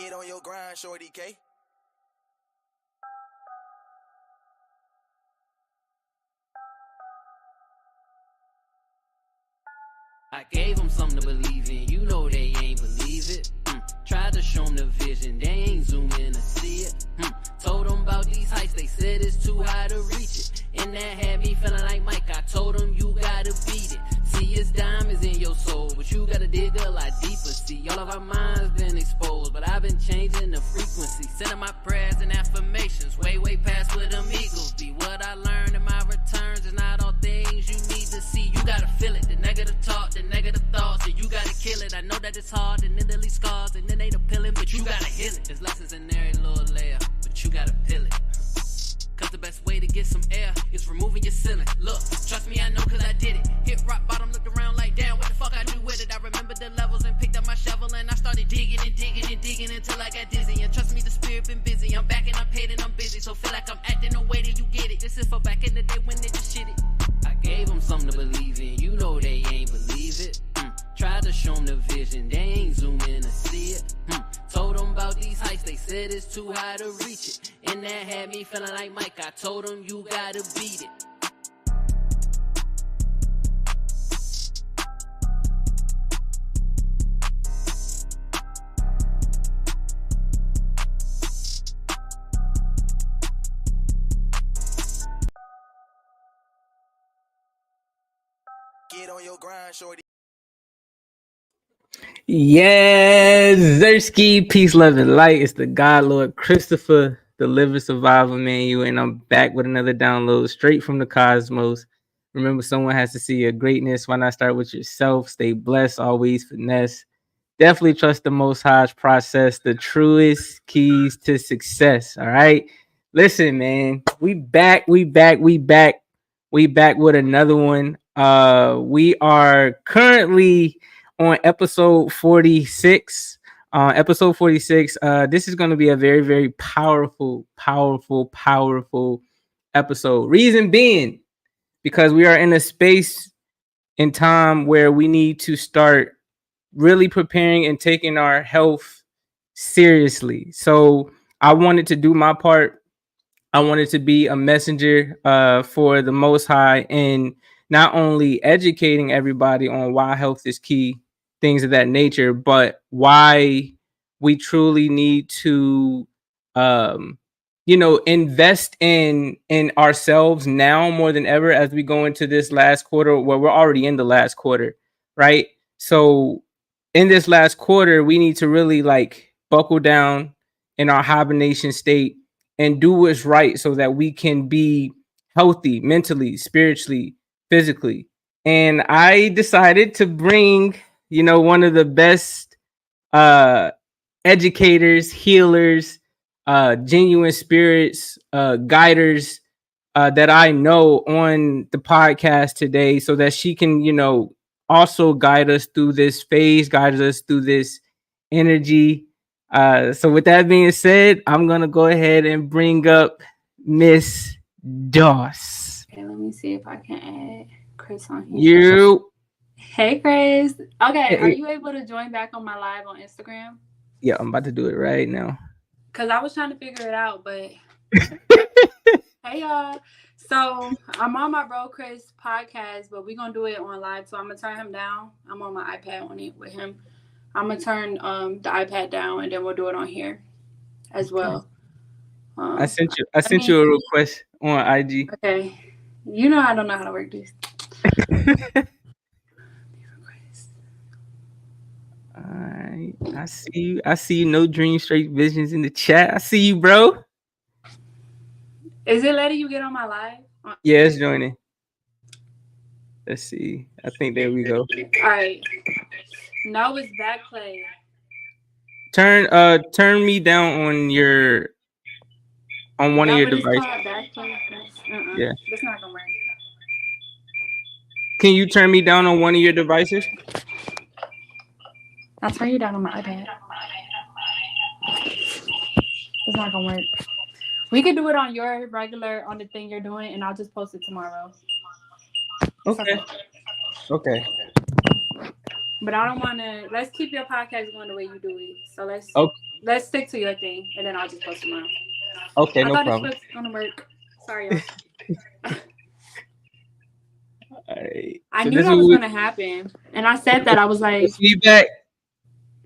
Get on your grind, shorty K. I gave them something to believe in, you know they ain't believe it. Tried to show them the vision, they ain't zoom in to see it. Told them about these heights, they said it's too high to reach it. And that had me feeling like Mike, I told them you gotta beat it. See, it's diamonds in your soul, but you gotta dig a lot deeper. See, all of our minds been exposed, but I've been changing the frequency. Sending my prayers and affirmations, way, way past where them eagles be. What I learned in my returns is not all things you need to see. You gotta feel it, the negative talk, the negative thoughts, and you gotta kill it. I know that it's hard and it leaves scars and it ain't appealing, but you gotta heal it. There's lessons in every little layer, but you gotta peel it. Cause the best way to get some air is removing your ceiling. Look, trust me, I know cause I did it. Hit rock bottom, looked around like, damn, what the fuck I do with it? I remember the levels and picked up my shovel and I started digging and digging and digging until I got dizzy. And trust me, the spirit been busy. I'm back and I'm paid and I'm busy. So feel like I'm acting the way that you get it. This is for back in the day when they just shit it. I gave them something to believe in, you know they ain't believe it. Tried to show them the vision, they ain't zoom in to see it. Told them about these heights, they said it's too high to reach it. And that had me feeling like Mike, I told them you gotta beat it. Get on your grind, shorty. Yes, Zersky, peace, love, and light. It's the God Lord Christopher, the Liver Survival Manual, and I'm back with another download straight from the cosmos. Remember, someone has to see your greatness. Why not start with yourself? Stay blessed, always finesse. Definitely trust the Most High's process, the truest keys to success. All right, listen, man, we back with another one. We are currently on episode 46. Episode 46. This is going to be a very, very powerful episode. Reason being, because we are in a space in time where we need to start really preparing and taking our health seriously. So I wanted to do my part. I wanted to be a messenger for the Most High and not only educating everybody on why health is key, things of that nature, but why we truly need to invest in ourselves now more than ever as we go into this last quarter. Well, we're already in the last quarter, right? So in this last quarter, we need to really buckle down in our hibernation state and do what's right so that we can be healthy mentally, spiritually, physically. And I decided to bring one of the best educators, healers, genuine spirits, guiders that I know on the podcast today so that she can, also guide us through this phase, guide us through this energy. So with that being said, I'm going to go ahead and bring up Miss Doss. Okay, let me see if I can add Chris on here. Hey, Chris. Okay, are you able to join back on my live on Instagram? Yeah, I'm about to do it right now. Because I was trying to figure it out, but... Hey, y'all. So, I'm on my Bro Chris podcast, but we're going to do it on live. So, I'm going to turn him down. I'm on my iPad on it with him. I'm going to turn the iPad down, and then we'll do it on here as well. I sent you a request on IG. Okay. You know I don't know how to work this. Alright, I see you. I see you. No dream, straight visions in the chat. I see you, bro. Is it letting you get on my live? Yeah, it's joining. Let's see. I think there we go. All right. No, it's back play. Turn me down on one of your devices. Yeah, that's not gonna work. Can you turn me down on one of your devices? I'll turn you down on my iPad. It's not gonna work. We could do it on your regular, on the thing you're doing, and I'll just post it tomorrow. Okay. But I don't want to. Let's keep your podcast going the way you do it. So let's. let's stick to your thing, and then I'll just post tomorrow. Okay, I no thought problem. this was gonna work. Sorry, y'all. All right. I So knew this that is was what gonna happen, and I said that I was like, feedback.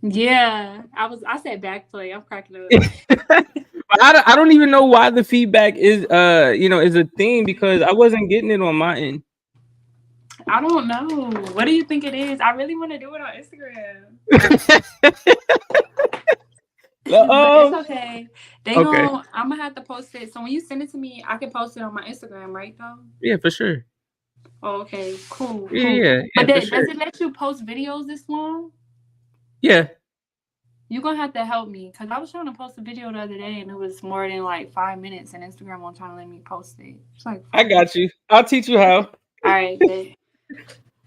yeah, I said backplay. I'm cracking up. I don't even know why the feedback is is a thing, because I wasn't getting it on my end. I don't know. What do you think it is? I really want to do it on Instagram. But it's okay. Okay. I'm gonna have to post it. So when you send it to me, I can post it on my Instagram, right? Though. Yeah, for sure. Oh, okay. Cool. Yeah, But for does sure. it let you post videos this long? Yeah. You're gonna have to help me, because I was trying to post a video the other day and it was more than like 5 minutes, and Instagram won't try to let me post it. It's like I got you. I'll teach you how. All right.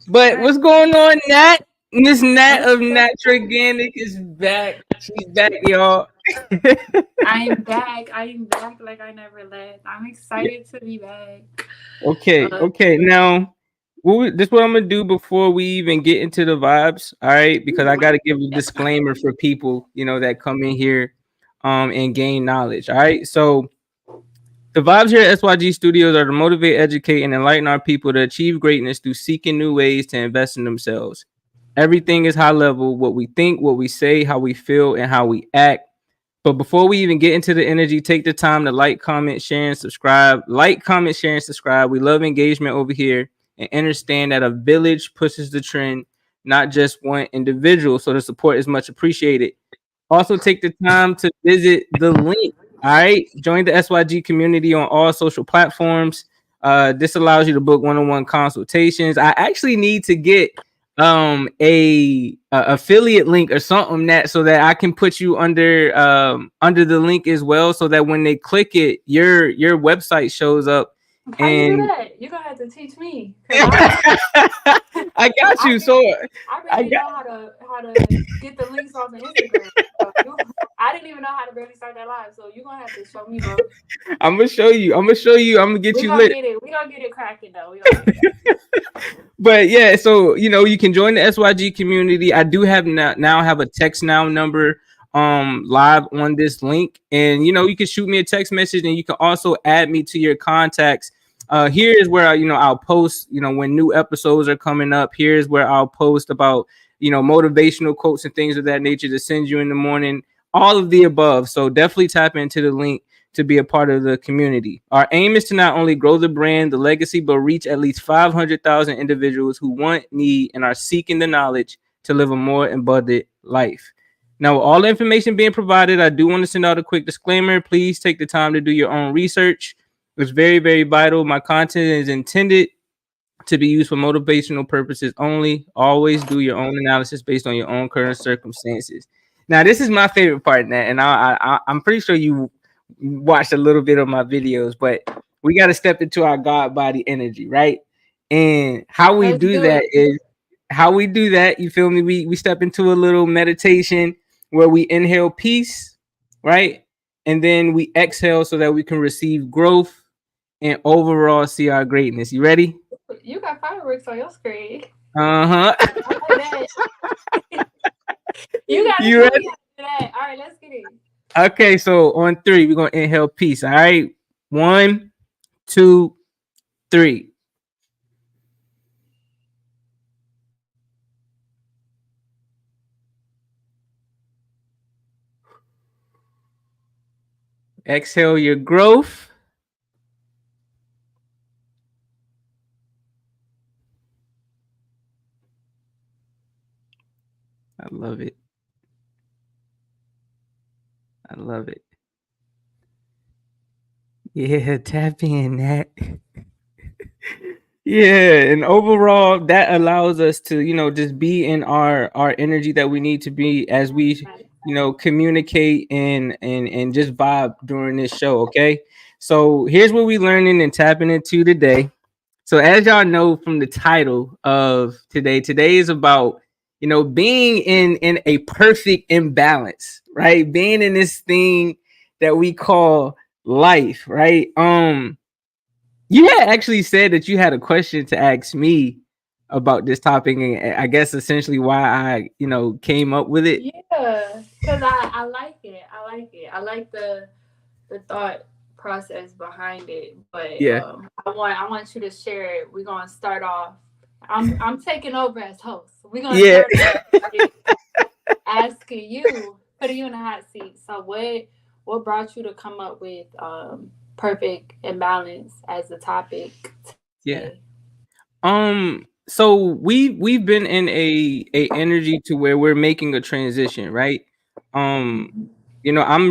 But what's going on, Nat? Miss Nat of Natural Organic is back. She's back, y'all. I am back. Like I never left. I'm excited to be back. Okay. Now, this is what I'm gonna do before we even get into the vibes. All right, because I gotta give a disclaimer for people, that come in here, and gain knowledge. All right, so the vibes here at SYG Studios are to motivate, educate, and enlighten our people to achieve greatness through seeking new ways to invest in themselves. Everything is high level: what we think, what we say, how we feel, and how we act. But before we even get into the energy, take the time to like, comment, share, and subscribe. Like, comment, share, and subscribe. We love engagement over here, and understand that a village pushes the trend, not just one individual. So the support is much appreciated. Also, take the time to visit the link. All right. Join the SYG community on all social platforms. This allows you to book one-on-one consultations. I actually need to get a affiliate link or something, that so that I can put you under the link as well, so that when they click it, your website shows up. How you do that? You're gonna have to teach me. I got you. I really know how to get the links off of Instagram. I didn't even know how to really start that live, so you're gonna have to show me, bro. I'm gonna show you. I'm gonna get you lit. We're gonna get it cracking though. But yeah, so you can join the SYG community. I do have now have a text now number live on this link, and you can shoot me a text message, and you can also add me to your contacts. Here is where I'll post when new episodes are coming up. Here's where I'll post about motivational quotes and things of that nature to send you in the morning, all of the above. So definitely tap into the link to be a part of the community. Our aim is to not only grow the brand, the legacy, but reach at least 500,000 individuals who want, need, and are seeking the knowledge to live a more embodied life. Now, with all the information being provided, I do want to send out a quick disclaimer. Please take the time to do your own research. It's very, very vital. My content is intended to be used for motivational purposes only. Always do your own analysis based on your own current circumstances. Now, this is my favorite part, Nat, and I'm pretty sure you watched a little bit of my videos, but we got to step into our God body energy, right? And how we do that is you feel me? We step into a little meditation where we inhale peace, right? And then we exhale so that we can receive growth and overall see our greatness. You ready? You got fireworks on your screen. Uh-huh. You ready? Do that. All right, let's get it. Okay, so on 3, we're gonna inhale peace. All right, 1, 2, 3. Exhale your growth. I love it. I love it. Yeah, tap in that. Yeah, and overall that allows us to just be in our energy that we need to be as we communicate and just vibe during this show. Okay, so here's what we learning and tapping into today. So as y'all know from the title of today is about being in a perfect imbalance, right? Being in this thing that we call life, right? You had actually said that you had a question to ask me about this topic, and I guess essentially why I, came up with it. Yeah, because I like it. I like it. I like the thought process behind it. But Yeah. I want you to share it. We're gonna start off. I'm taking over as host. We're gonna Yeah. start off asking you, putting you in the hot seat. So what brought you to come up with perfect imbalance as the topic Yeah. today? So we've been in a energy to where we're making a transition, right? I'm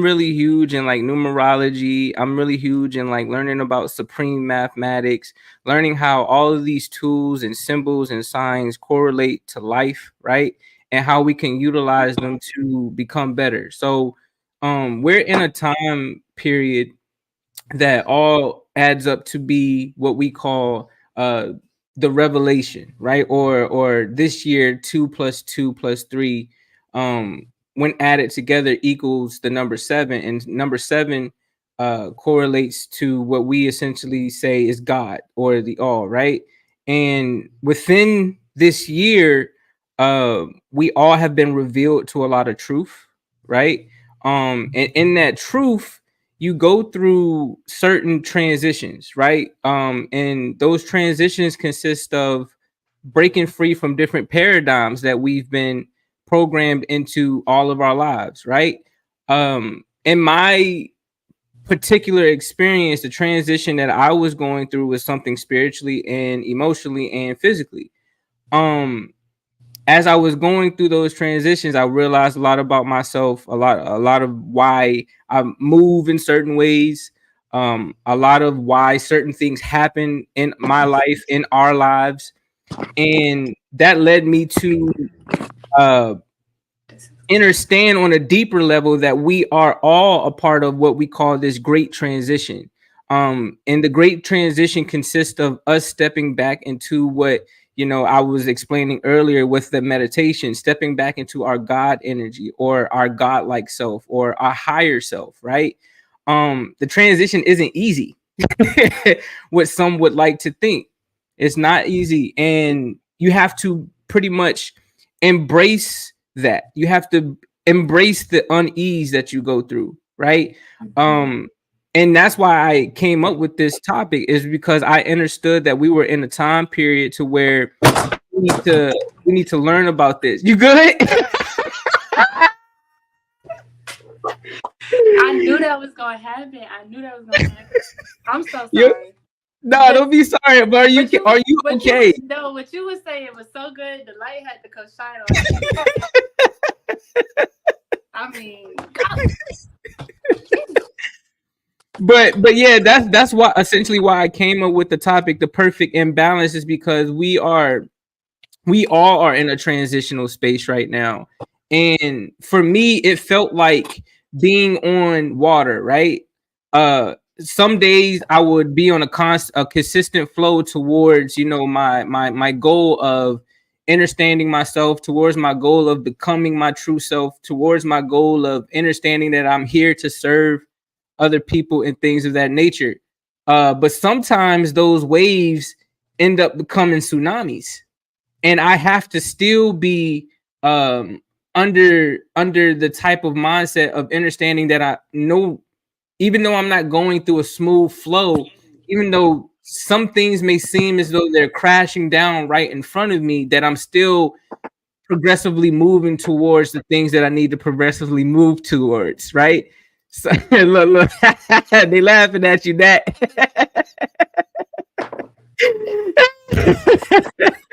really huge in like numerology. I'm really huge in like learning about supreme mathematics, learning how all of these tools and symbols and signs correlate to life, right? And how we can utilize them to become better. So we're in a time period that all adds up to be what we call the revelation, right? Or this year 2 + 2 + 3 when added together equals the number 7, and number 7 correlates to what we essentially say is God or the all, right? And within this year we all have been revealed to a lot of truth, right? And in that truth you go through certain transitions, right? And those transitions consist of breaking free from different paradigms that we've been programmed into all of our lives, right? In my particular experience, the transition that I was going through was something spiritually and emotionally and physically. As I was going through those transitions, I realized a lot about myself, a lot of why I move in certain ways, a lot of why certain things happen in my life, in our lives, and that led me to uh, understand on a deeper level that we are all a part of what we call this great transition. And the great transition consists of us stepping back into what I was explaining earlier with the meditation, stepping back into our God energy or our God-like self or our higher self, right? The transition isn't easy. What some would like to think. It's not easy, and you have to pretty much embrace that. You have to embrace the unease that you go through, right? And that's why I came up with this topic, is because I understood that we were in a time period to where we need to learn about this. You good? I knew that was gonna happen. I'm so You, sorry. no, don't be sorry, but are you okay? What you was saying was so good. The light had to come shine on you. I mean, but yeah, that's why essentially why I came up with the topic, the perfect imbalance, is because we all are in a transitional space right now. And for me, it felt like being on water, right? Some days I would be on a consistent flow towards, my goal of understanding myself, towards my goal of becoming my true self, towards my goal of understanding that I'm here to serve other people and things of that nature. But sometimes those waves end up becoming tsunamis, and I have to still be under the type of mindset of understanding that I know, even though I'm not going through a smooth flow, even though some things may seem as though they're crashing down right in front of me, that I'm still progressively moving towards the things that I need to progressively move towards, right? So look, they laughing at you. That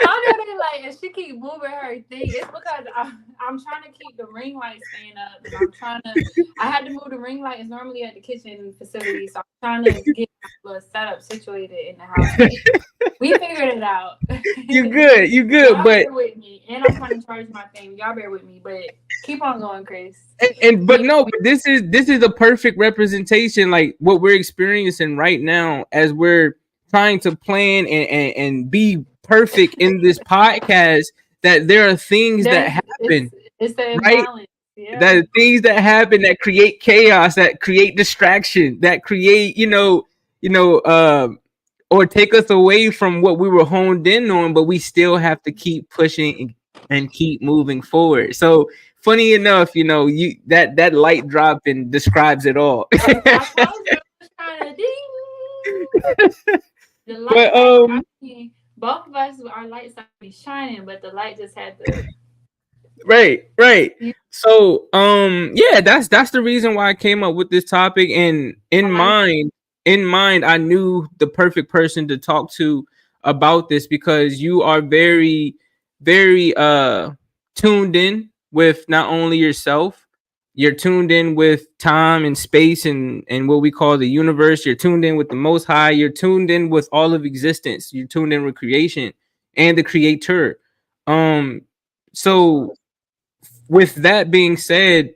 I know they like, and she keep moving her thing. It's because I'm trying to keep the ring light staying up, and I had to move the ring light. It's normally at the kitchen facility, so I'm trying to get my little setup situated in the house. We figured it out. you good, Y'all but bear with me, and I'm trying to charge my thing. Y'all bear with me, but keep on going, Chris. But this is a perfect representation, like what we're experiencing right now, as we're trying to plan and be perfect in this podcast, that there are things that happen, it's the right? imbalance. Yeah. That are things that happen that create chaos, that create distraction, that create or take us away from what we were honed in on, but we still have to keep pushing and keep moving forward. So funny enough, you know, you that light drop and describes it all. I told you, I was trying to ding. The light But I mean, both of us, our lights are shining, but the light just had to. right. So yeah, that's the reason why I came up with this topic. And in mind, I knew the perfect person to talk to about this, because you are very, very tuned in with not only yourself, you're tuned in with time and space and what we call the universe. You're tuned in with the Most High. You're tuned in with all of existence. You're tuned in with creation and the creator. So with that being said,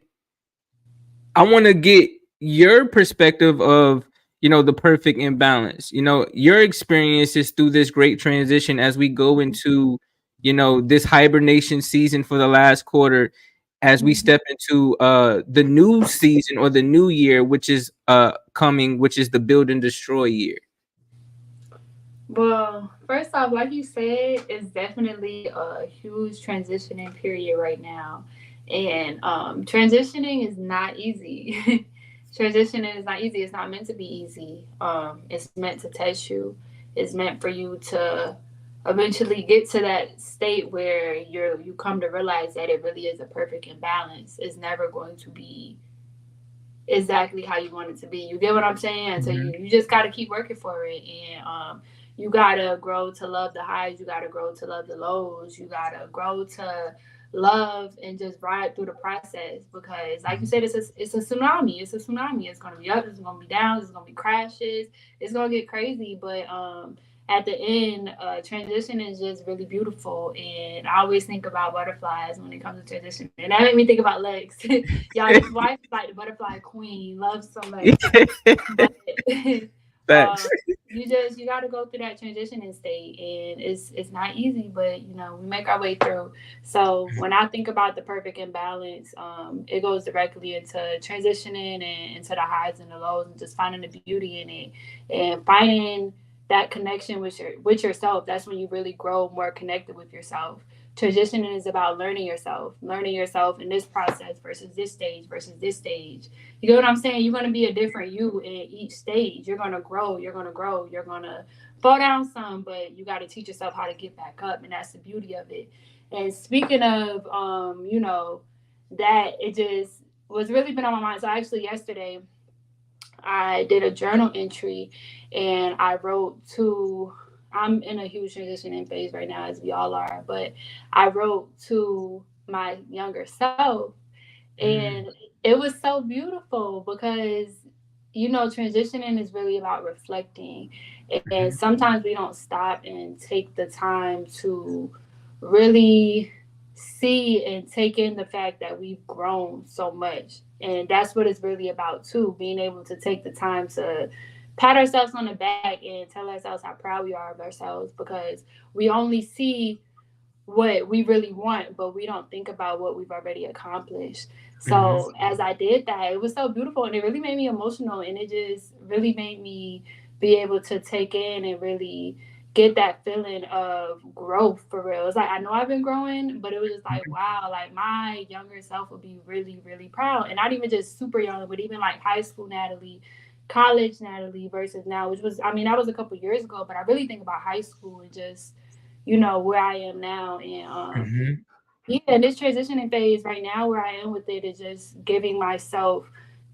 I want to get your perspective of, you know, the perfect imbalance, you know, your experiences through this great transition as we go into, you know, this hibernation season for the last quarter, as we step into the new season or the new year, which is coming, which is the build and destroy year. Well, first off, like you said, it's definitely a huge transitioning period right now. And transitioning is not easy. Transitioning is not easy. It's not meant to be easy. It's meant to test you. It's meant for you to eventually get to that state where you come to realize that it really is a perfect imbalance. It's never going to be exactly how you want it to be. You get what I'm saying? So you just got to keep working for it. And you got to grow to love the highs. You got to grow to love the lows. You got to grow to love and just ride through the process, because like you said, it's a tsunami. It's a tsunami. It's going to be up. It's going to be down. It's going to be crashes. It's going to get crazy. But at the end, transition is just really beautiful. And I always think about butterflies when it comes to transition. And that made me think about Lex. Y'all, his wife is like the butterfly queen. Loves so much. But, you got to go through that transitioning state, and it's not easy, but you know, we make our way through. So when I think about the perfect imbalance, it goes directly into transitioning and into the highs and the lows, and just finding the beauty in it and finding that connection with yourself. That's when you really grow more connected with yourself. Transitioning is about learning yourself in this process versus this stage versus this stage. You get what I'm saying? You're going to be a different you in each stage. You're going to grow. You're going to fall down some, but you got to teach yourself how to get back up. And that's the beauty of it. And speaking of, you know, that it just was really been on my mind. So actually yesterday I did a journal entry, and I wrote I'm in a huge transitioning phase right now, as we all are, but I wrote to my younger self, and it was so beautiful because, you know, transitioning is really about reflecting. And sometimes we don't stop and take the time to really see and take in the fact that we've grown so much. And that's what it's really about too, being able to take the time to pat ourselves on the back and tell ourselves how proud we are of ourselves, because we only see what we really want, but we don't think about what we've already accomplished. So as I did that, it was so beautiful, and it really made me emotional, and it just really made me be able to take in and really get that feeling of growth for real. It's like, I know I've been growing, but it was just like, wow, like my younger self would be really, really proud. And not even just super young, but even like high school Natalie, college Natalie versus now, which was, I mean, that was a couple years ago, but I really think about high school and just, you know, where I am now. And yeah, this transitioning phase right now where I am with it is just giving myself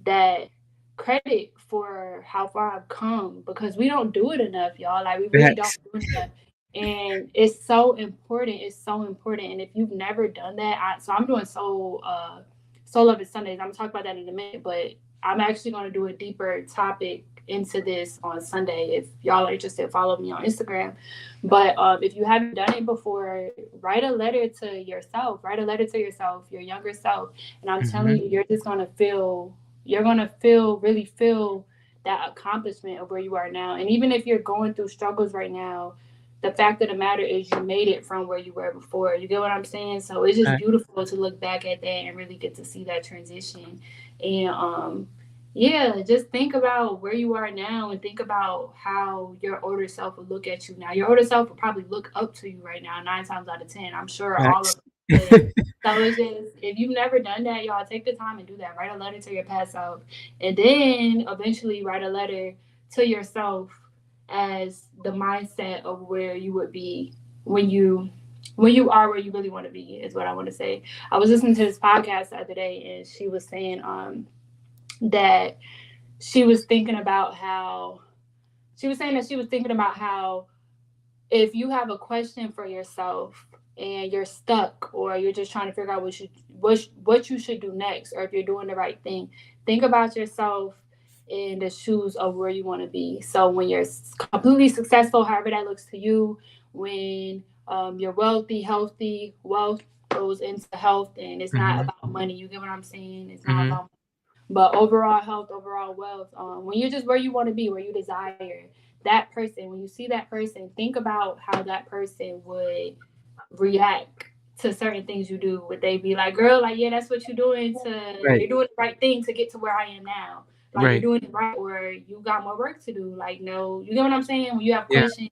that credit for how far I've come, because we don't do it enough, y'all. Like, we really don't do it enough. And it's so important. It's so important. And if you've never done that, I'm doing Soul Love It Sundays. I'm gonna talk about that in a minute, but I'm actually going to do a deeper topic into this on Sunday. If y'all are interested, follow me on Instagram. But if you haven't done it before, write a letter to yourself. Write a letter to yourself, your younger self. And I'm telling you, you're just going to feel, really feel that accomplishment of where you are now. And even if you're going through struggles right now, the fact of the matter is you made it from where you were before. You get what I'm saying? So it's just beautiful to look back at that and really get to see that transition. And Yeah, just think about where you are now and think about how your older self would look at you now. Your older self will probably look up to you right now, 9 times out of 10. I'm sure all of Facts. them would. So it's just, if you've never done that, y'all take the time and do that. Write a letter to your past self, and then eventually write a letter to yourself as the mindset of where you would be when you are where you really want to be, is what I want to say. I was listening to this podcast the other day, and she was saying that she was thinking about how she was saying that she was thinking about how if you have a question for yourself and you're stuck, or you're just trying to figure out what you should do next, or if you're doing the right thing, think about yourself in the shoes of where you want to be. So when you're completely successful, however that looks to you, when you're wealthy, healthy, wealth goes into health, and it's not Hmm. about money. You get what I'm saying? It's not Hmm. about, but overall health, overall wealth, when you're just where you want to be, where you desire, that person, when you see that person, think about how that person would react to certain things you do. Would they be like, girl, like, yeah, that's what Right. you're doing the right thing to get to where I am now. Like, you're Right. doing it right, or you got more work to do. Like, no, you get what I'm saying? When you have Yeah. questions,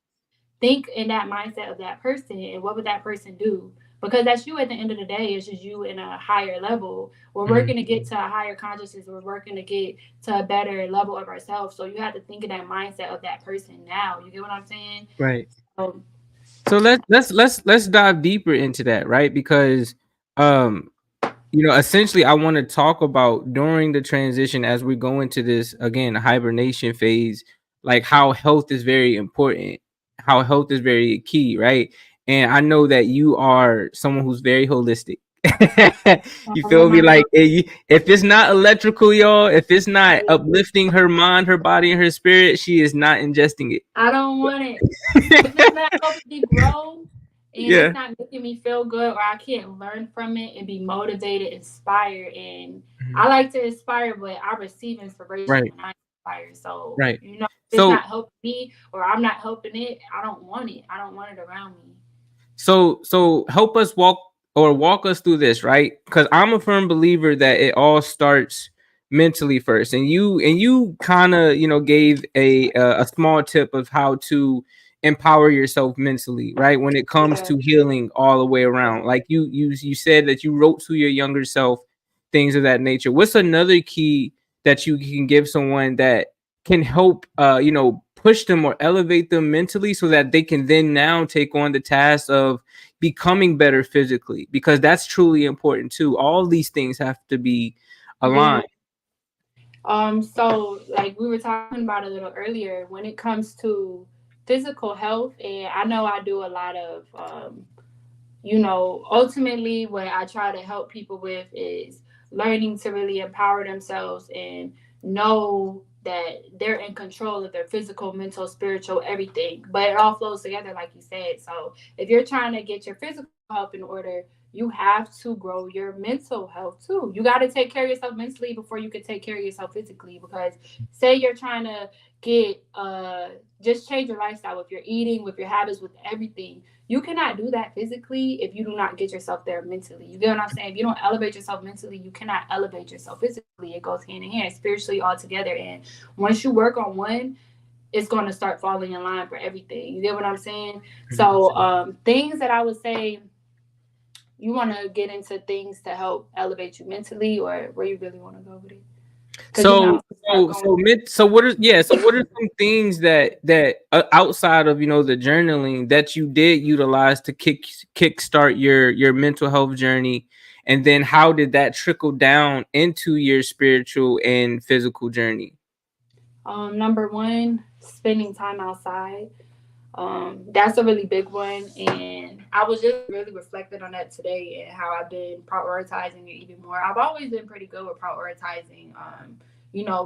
think in that mindset of that person, and what would that person do? Because that's you at the end of the day. It's just you in a higher level. We're Hmm. working to get to a higher consciousness. We're working to get to a better level of ourselves. So you have to think in that mindset of that person now. You get what I'm saying? Right. So, So let's dive deeper into that, right? Because um essentially I want to talk about during the transition as we go into this again hibernation phase, like how health is very important, how health is very key, right? And I know that you are someone who's very holistic. You I love feel me? myself. Like if it's not electrical, y'all, if it's not uplifting her mind, her body, and her spirit, she is not ingesting it. I don't want it. If it's not helping me grow and Yeah. it's not making me feel good, or I can't learn from it and be motivated, inspired, and Mhm. I like to inspire, but I receive inspiration Right. when I inspire. So, Right. if it's So not helping me or I'm not helping it, I don't want it. I don't want it around me. so help us walk us through this, right? Because I'm a firm believer that it all starts mentally first, and you kind of gave a small tip of how to empower yourself mentally, right? When it comes Yeah. to healing all the way around, like you said that you wrote to your younger self, things of that nature. What's another key that you can give someone that can help push them or elevate them mentally so that they can then now take on the task of becoming better physically, because that's truly important too. All these things have to be Yeah. aligned. So like we were talking about a little earlier, when it comes to physical health, and I know I do a lot of ultimately what I try to help people with is learning to really empower themselves and know that they're in control of their physical, mental, spiritual, everything. But it all flows together, like you said. So if you're trying to get your physical health in order, you have to grow your mental health too. You got to take care of yourself mentally before you can take care of yourself physically. Because say you're trying to get just change your lifestyle with your eating, with your habits, with everything, you cannot do that physically if you do not get yourself there mentally. You get what I'm saying? If you don't elevate yourself mentally, you cannot elevate yourself physically. It goes hand in hand, spiritually all together. And once you work on one, it's going to start falling in line for everything. You get what I'm saying? So, things that I would say, you want to get into things to help elevate you mentally, or where you really want to go with it? Because So start going. so what are some things that outside of the journaling that you did utilize to kickstart your mental health journey, and then how did that trickle down into your spiritual and physical journey? Number one, spending time outside. That's a really big one, and I was just really reflecting on that today and how I've been prioritizing it even more. I've always been pretty good with prioritizing,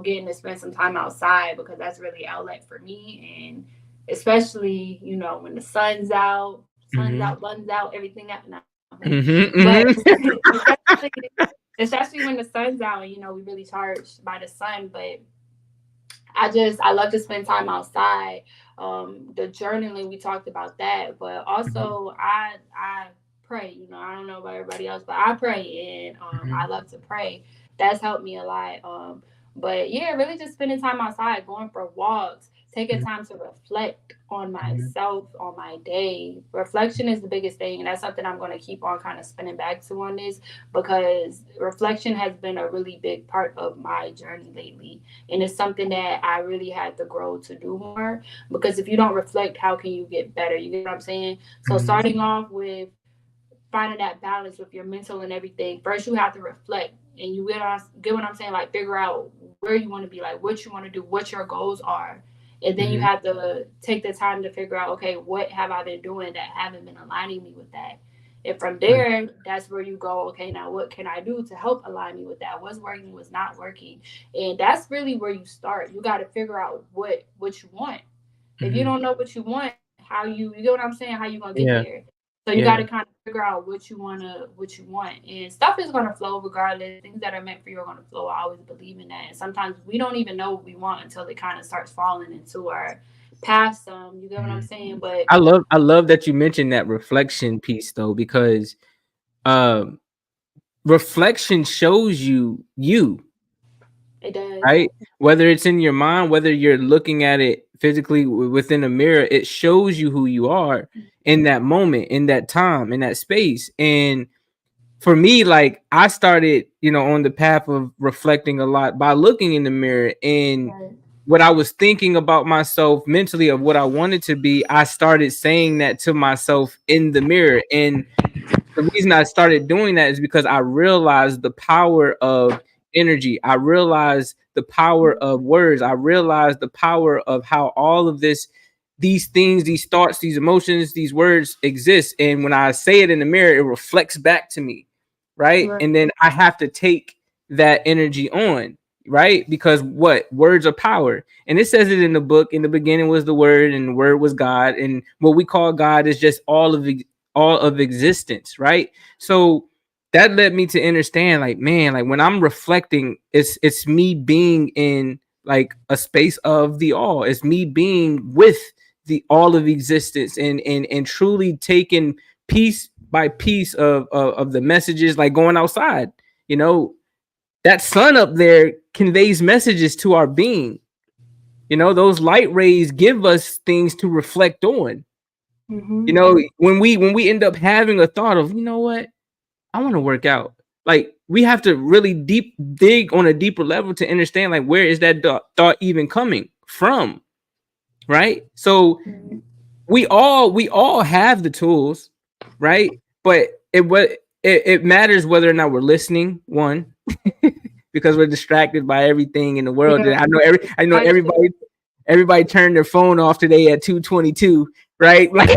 getting to spend some time outside, because that's really outlet for me, and especially when the sun's Hmm. out, sun's out, everything that. No, Hmm. but Hmm. especially when the sun's out, we really charged by the sun, but I love to spend time outside. The journaling, we talked about that, but also I pray. I don't know about everybody else, but I pray, and I love to pray. That's helped me a lot. But yeah, really just spending time outside, going for walks, taking time to reflect on myself, on my day. Reflection is the biggest thing. And that's something I'm going to keep on kind of spinning back to on this, because reflection has been a really big part of my journey lately. And it's something that I really had to grow to do more, because if you don't reflect, how can you get better? You get what I'm saying? So starting off with finding that balance with your mental and everything. First, you have to reflect, and you get what I'm saying. Like, figure out where you want to be, like what you want to do, what your goals are, and then you have to take the time to figure out, okay, what have I been doing that haven't been aligning me with that. And from there, that's where you go, okay, now what can I do to help align me with that? What's working, what's not working? And that's really where you start. You got to figure out what you want. If you don't know what you want, how you get what I'm saying? How you gonna get there? So you got to kind of figure out what you want, and stuff is gonna flow regardless. Things that are meant for you are gonna flow. I always believe in that. And sometimes we don't even know what we want until it kind of starts falling into our past. You get what I'm saying? But I love that you mentioned that reflection piece though, because reflection shows you, it does. right? Whether it's in your mind, whether you're looking at it physically within a mirror, it shows you who you are in that moment, in that time, in that space. And for me, like, I started, on the path of reflecting a lot by looking in the mirror, and what I was thinking about myself mentally of what I wanted to be, I started saying that to myself in the mirror. And the reason I started doing that is because I realized the power of energy. I realized the power of words. I realized the power of how all of these things, these thoughts, these emotions, these words exist. And when I say it in the mirror, it reflects back to me, right? And then I have to take that energy on, right? Because words are power. And it says it in the book, in the beginning was the word, and the word was God. And what we call God is just all of existence, right? So that led me to understand, like, man, like when I'm reflecting, it's me being in like a space of the all. It's me being with the all of existence, and truly taking piece by piece of the messages, like going outside. That sun up there conveys messages to our being. Those light rays give us things to reflect on. When we end up having a thought of, what, I want to work out, like, we have to really dig on a deeper level to understand, like, where is that thought even coming from, right? So we all have the tools, right? But it matters whether or not we're listening, one, because we're distracted by everything in the world. I know everybody turned their phone off today at 2:22, right? Like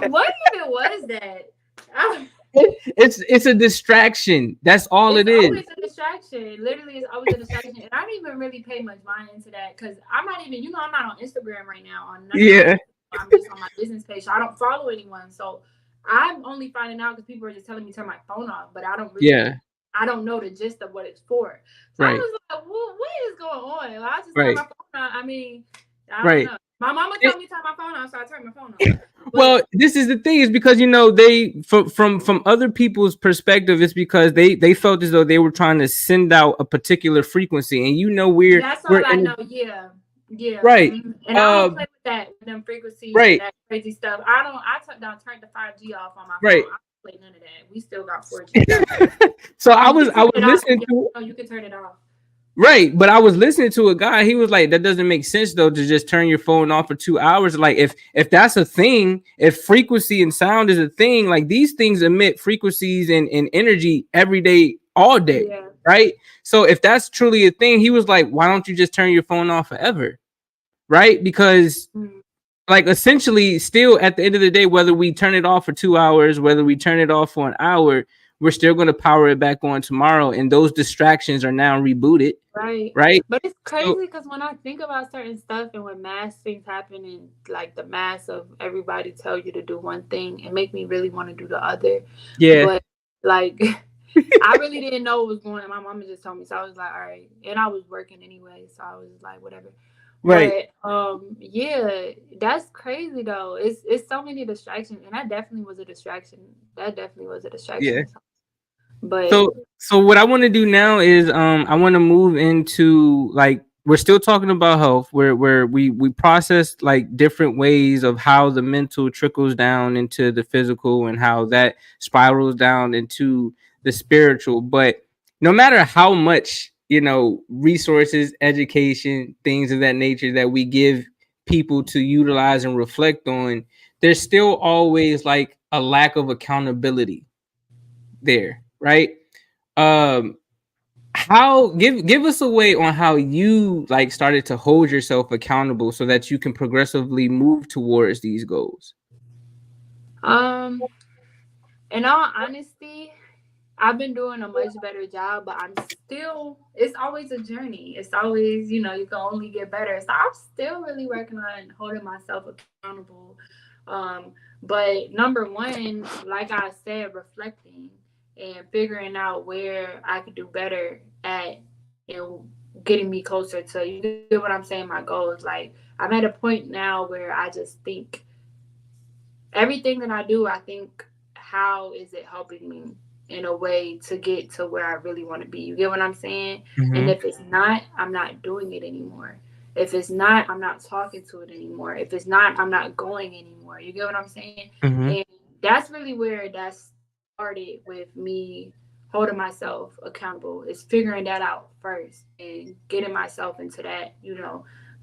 what even was that? It's a distraction. That's all it is. It's always a distraction. Literally, it's always a distraction. And I don't even really pay much mind into that, because I'm not even, I'm not on Instagram right now. I'm just on my business page, so I don't follow anyone. So I'm only finding out because people are just telling me to turn my phone off, but I don't really, I don't know the gist of what it's for. So I was like, well, what is going on? Like, I just turn my phone on. I mean, I don't know. My mama told me to turn my phone on, so I turned my phone on. Well, this is the thing, is because they from other people's perspective, it's because they felt as though they were trying to send out a particular frequency, and we're that's all I know. Yeah, right. And I don't play with that, them frequencies, and that crazy stuff. I turned the 5G off on my phone. I don't play none of that. We still got 4G. So I was listening to. You can turn it off. Right, but I was listening to a guy. He was like, "That doesn't make sense, though, to just turn your phone off for 2 hours. Like, if that's a thing, if frequency and sound is a thing, like, these things emit frequencies and energy every day, all day, right? So if that's truly a thing, he was like, why don't you just turn your phone off forever, right? Because, like, essentially, still at the end of the day, whether we turn it off for 2 hours, whether we turn it off for an hour, we're still going to power it back on tomorrow, and those distractions are now rebooted. Right. But it's crazy because when I think about certain stuff, and when mass things happen, and like the mass of everybody tell you to do one thing, it make me really want to do the other. But like, I really didn't know what was going on. My mama just told me, so I was like, all right. And I was working anyway, so I was like, whatever. Right. But that's crazy though. It's so many distractions, and that definitely was a distraction. Yeah. But So what I want to do now is I want to move into, like, we're still talking about health, where we process like different ways of how the mental trickles down into the physical and how that spirals down into the spiritual. But no matter how much, resources, education, things of that nature that we give people to utilize and reflect on, there's still always like a lack of accountability there, right? um how, give us a way on how you like started to hold yourself accountable so that you can progressively move towards these goals. in all honesty, I've been doing a much better job, but it's always a journey. It's always, you can only get better. So I'm still really working on holding myself accountable. But number one, like I said, reflecting and figuring out where I could do better at, getting me closer to, you get what I'm saying, my goals. Like, I'm at a point now where I just think everything that I do, I think, how is it helping me in a way to get to where I really want to be? You get what I'm saying? And if it's not, I'm not doing it anymore. If it's not, I'm not talking to it anymore. If it's not, I'm not going anymore. You get what I'm saying? And that's really where that started with me holding myself accountable, is figuring that out first and getting myself into that,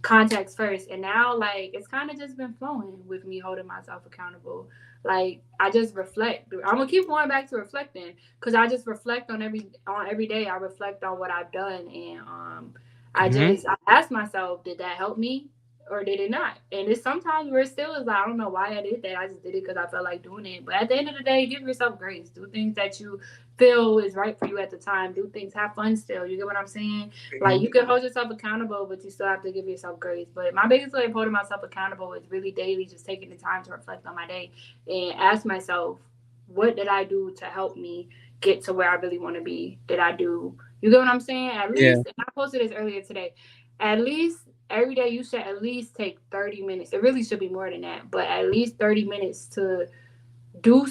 context first. And now, like, it's kind of just been flowing with me holding myself accountable. Like, I just reflect. I'm gonna keep going back to reflecting, because I just reflect on every day. I reflect on what I've done, and I ask myself, did that help me or did it not? And it's sometimes where it still is like, I don't know why I did that. I just did it because I felt like doing it. But at the end of the day, give yourself grace. Do things that you feel is right for you at the time. Do things, have fun still. You get what I'm saying? Like, you can hold yourself accountable, but you still have to give yourself grace. But my biggest way of holding myself accountable is really daily just taking the time to reflect on my day and ask myself, what did I do to help me get to where I really want to be? Did I do, you get what I'm saying? At least, and I posted this earlier today, at least every day you should at least take 30 minutes. It really should be more than that, but at least 30 minutes to do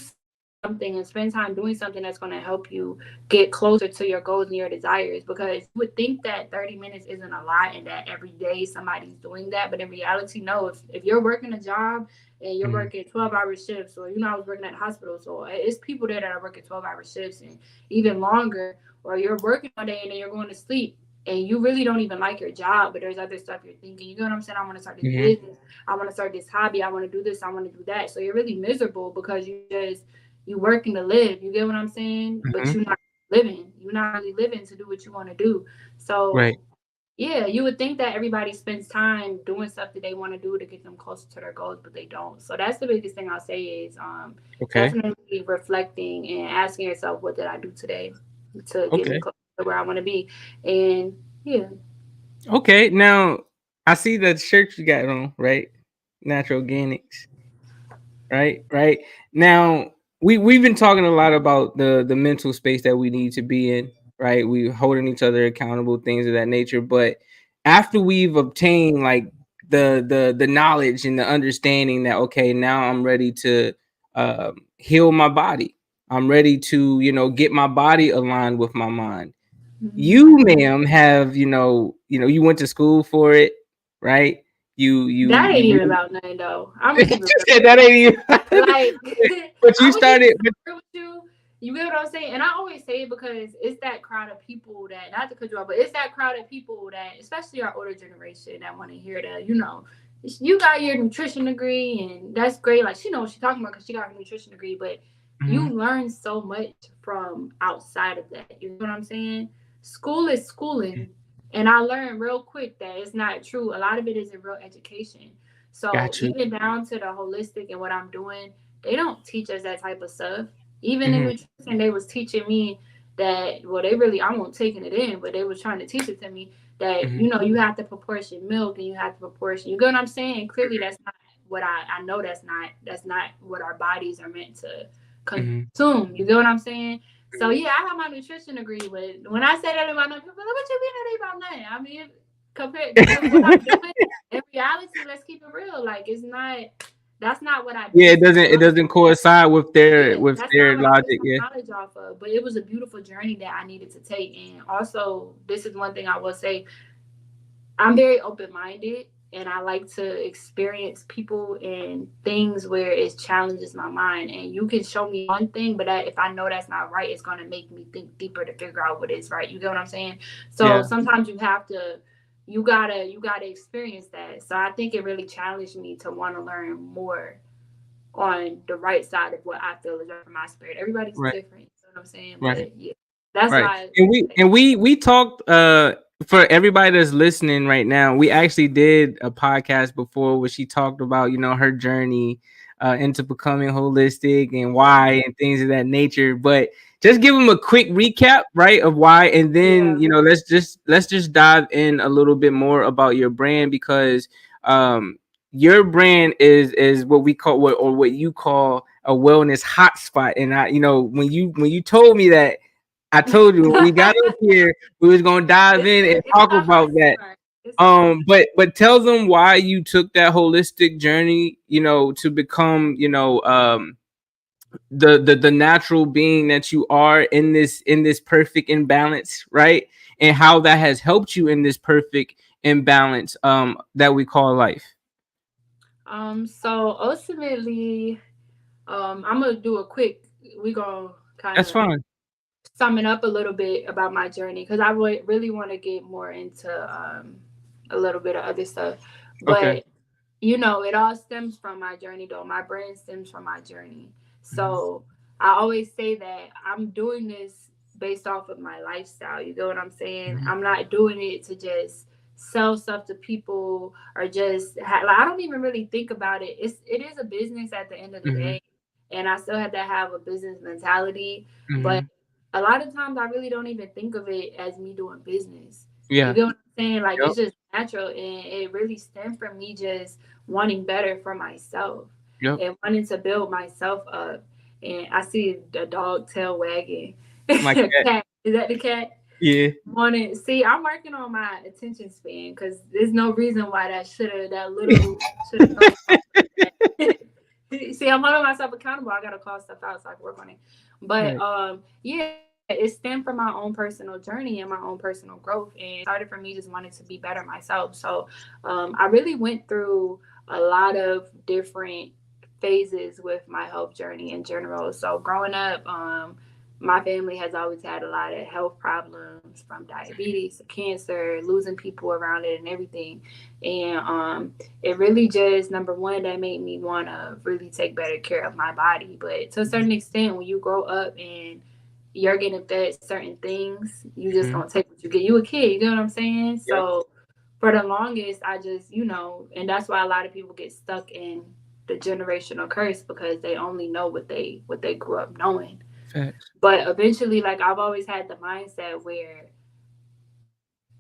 something and spend time doing something that's going to help you get closer to your goals and your desires. Because you would think that 30 minutes isn't a lot and that every day somebody's doing that, but in reality, no. If you're working a job and you're working 12-hour shifts, or I was working at a hospital, so it's people there that are working 12-hour shifts and even longer, or you're working all day and then you're going to sleep and you really don't even like your job, but there's other stuff you're thinking. You know what I'm saying? I want to start this business. I want to start this hobby. I want to do this. I want to do that. So you're really miserable because you working to live. You get what I'm saying? But you're not living. You're not really living to do what you want to do. So yeah, you would think that everybody spends time doing stuff that they want to do to get them closer to their goals, but they don't. So that's the biggest thing I'll say is definitely reflecting and asking yourself, what did I do today to get me closer to where I want to be? And yeah. Okay, now I see that shirt you got on, right? Natural Organics. Right. Now we've been talking a lot about the mental space that we need to be in, right? We holding each other accountable, things of that nature. But after we've obtained like the knowledge and the understanding that, okay, now I'm ready to heal my body. I'm ready to, get my body aligned with my mind. You, ma'am, have, you went to school for it, right? That ain't even about nothing though. I'm gonna keep it said that ain't even like, but you started with you. You get what I'm saying? And I always say it because it's that crowd of people that, not to cut you off, but it's that crowd of people that, especially our older generation, that want to hear that, you got your nutrition degree and that's great. Like, she knows what she's talking about because she got her nutrition degree, but you learn so much from outside of that. You know what I'm saying? School is schooling. And I learned real quick that it's not true. A lot of it isn't real education. So even down to the holistic and what I'm doing, they don't teach us that type of stuff. Even in nutrition, they was teaching me that, well, I won't taking it in, but they was trying to teach it to me that, you have to proportion milk and you have to proportion. You get what I'm saying? Clearly, that's not what I know. That's not what our bodies are meant to consume. You get what I'm saying? So yeah, I have my nutrition degree, but when I say that about nothing, people are like, what you mean that ain't about nothing? I mean, compared to what I'm doing, in reality, let's keep it real. Like, it's not That's not what I Yeah, based it doesn't coincide with their that's not what I logic. based Yeah. my knowledge off of. But it was a beautiful journey that I needed to take. And also, this is one thing I will say: I'm very open minded, and I like to experience people and things where it challenges my mind. And you can show me one thing, but if I know that's not right, it's gonna make me think deeper to figure out what is right. You get what I'm saying? So sometimes you have to, you gotta experience that. So I think it really challenged me to want to learn more on the right side of what I feel is right for my spirit. Everybody's different. You know what I'm saying? Right. But yeah, that's why. And we talked for everybody that's listening right now, we actually did a podcast before where she talked about, you know, her journey into becoming holistic and why and things of that nature. But just give them a quick recap, right, of why, and then you know, let's just dive in a little bit more about your brand, because your brand is what we call what you call a wellness hotspot. And I, you know, when you told me that, I told you when we got up here, we was gonna dive in and talk about that. But tell them why you took that holistic journey, you know, to become, you know, the natural being that you are in this perfect imbalance, right? And how that has helped you in this perfect imbalance that we call life. So ultimately, I'm gonna do a quick. We gonna kind of. That's fine. Sum it up a little bit about my journey, because I really want to get more into a little bit of other stuff. But you know, it all stems from my journey, though. My brand stems from my journey. So I always say that I'm doing this based off of my lifestyle. You get what I'm saying? I'm not doing it to just sell stuff to people or just like, I don't even really think about it. It is a business at the end of the day, and I still have to have a business mentality. But a lot of times I really don't even think of it as me doing business. You get what I'm saying? Like it's just natural, and it really stemmed from me just wanting better for myself and wanting to build myself up. And I see the dog tail wagging. My cat. Is that the cat? Yeah. See, I'm working on my attention span, because there's no reason why that little should have. See, I'm holding myself accountable. I gotta call stuff out so I can work on it. But yeah, it stemmed from my own personal journey and my own personal growth, and it started from me just wanting to be better myself. So I really went through a lot of different phases with my health journey in general. So growing up, my family has always had a lot of health problems, from diabetes to cancer, losing people around it and everything. And it really just, number one, that made me want to really take better care of my body. But to a certain extent, when you grow up and you're getting fed certain things, you just gonna take what you get. You a kid, you get what I'm saying? Yep. So for the longest, I just, you know, and that's why a lot of people get stuck in the generational curse, because they only know what they grew up knowing. Facts. But eventually, like, I've always had the mindset where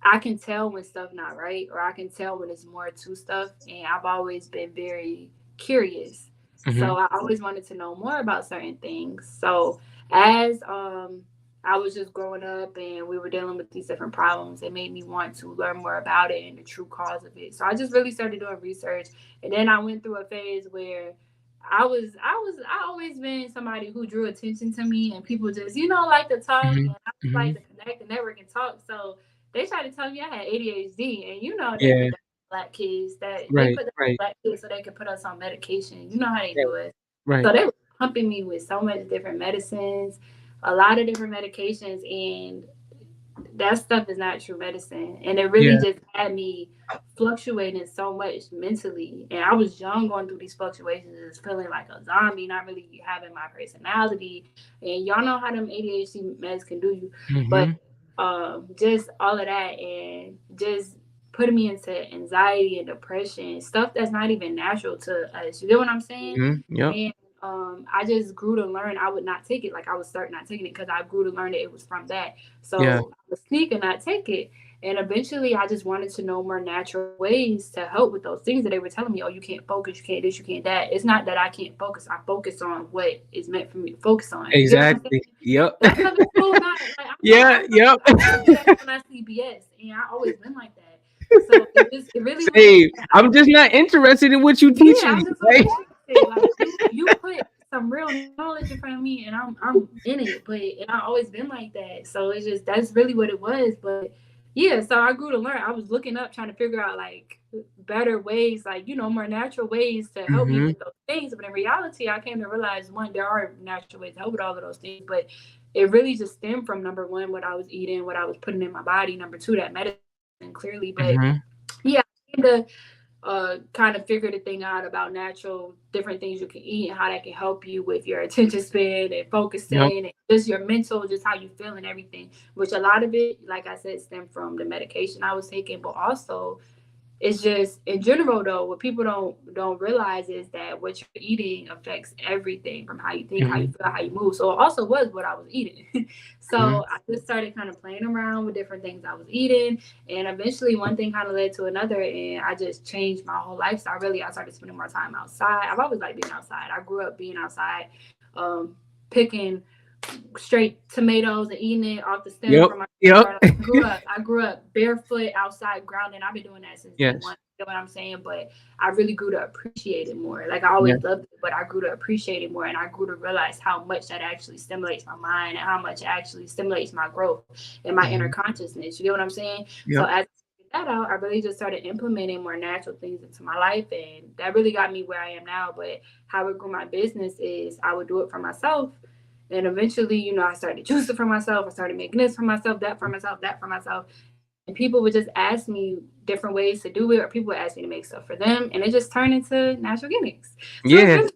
I can tell when stuff not right, or I can tell when it's more to stuff, and I've always been very curious. So I always wanted to know more about certain things. So as I was just growing up and we were dealing with these different problems, it made me want to learn more about it and the true cause of it. So I just really started doing research, and then I went through a phase where I always been somebody who drew attention to me, and people just, you know, like to talk, and I just like to connect and network and talk. So they tried to tell me I had ADHD, and you know, they put black kids they put black kids so they could put us on medication. You know how they do it. So they were pumping me with so much different medicines, a lot of different medications, and that stuff is not true medicine. And it really just had me fluctuating so much mentally. And I was young, going through these fluctuations, just feeling like a zombie, not really having my personality. And y'all know how them ADHD meds can do you. But just all of that, and just putting me into anxiety and depression, stuff that's not even natural to us. You get what I'm saying? And I just grew to learn I would not take it. Like, I would start not taking it because I grew to learn that it was from that. So I would sneak and not take it. And eventually I just wanted to know more natural ways to help with those things that they were telling me. Oh, you can't focus, you can't this, you can't that. It's not that I can't focus. I focus on what is meant for me to focus on. Exactly. Yep. That's cool. Not, like, yep. When I see BS, and I always been like that. So it really I'm just not interested in what you teaching. I'm just right? Like you put some real knowledge in front of me, and I'm in it. But and I've always been like that. So it's just that's really what it was. But yeah, so I grew to learn. I was looking up, trying to figure out like better ways, like more natural ways to help me with those things. But in reality, I came to realize one, there are natural ways to help with all of those things, but it really just stemmed from number one, what I was eating, what I was putting in my body. Number two, that medicine clearly. But yeah, I came to kind of figure the thing out about natural different things you can eat and how that can help you with your attention span and focusing and just your mental, just how you feel and everything, which a lot of it, like I said, stemmed from the medication I was taking, but also it's just in general though, what people don't realize is that what you're eating affects everything from how you think, how you feel, how you move. So it also was what I was eating. So I just started kind of playing around with different things I was eating, and eventually one thing kind of led to another, and I just changed my whole lifestyle. Really, I started spending more time outside. I've always liked being outside. I grew up being outside, picking straight tomatoes and eating it off the stem from my I grew up barefoot outside grounding. I've been doing that since day one. You know what I'm saying? But I really grew to appreciate it more. Like I always loved it, but I grew to appreciate it more, and I grew to realize how much that actually stimulates my mind and how much it actually stimulates my growth and my inner consciousness. You know what I'm saying? So as that out, I really just started implementing more natural things into my life, and that really got me where I am now. But how it grew my business is I would do it for myself. And eventually, I started juicing for myself. I started making this for myself, that for myself, that for myself. And people would just ask me different ways to do it, or people would ask me to make stuff for them. And it just turned into natural gimmicks. So it's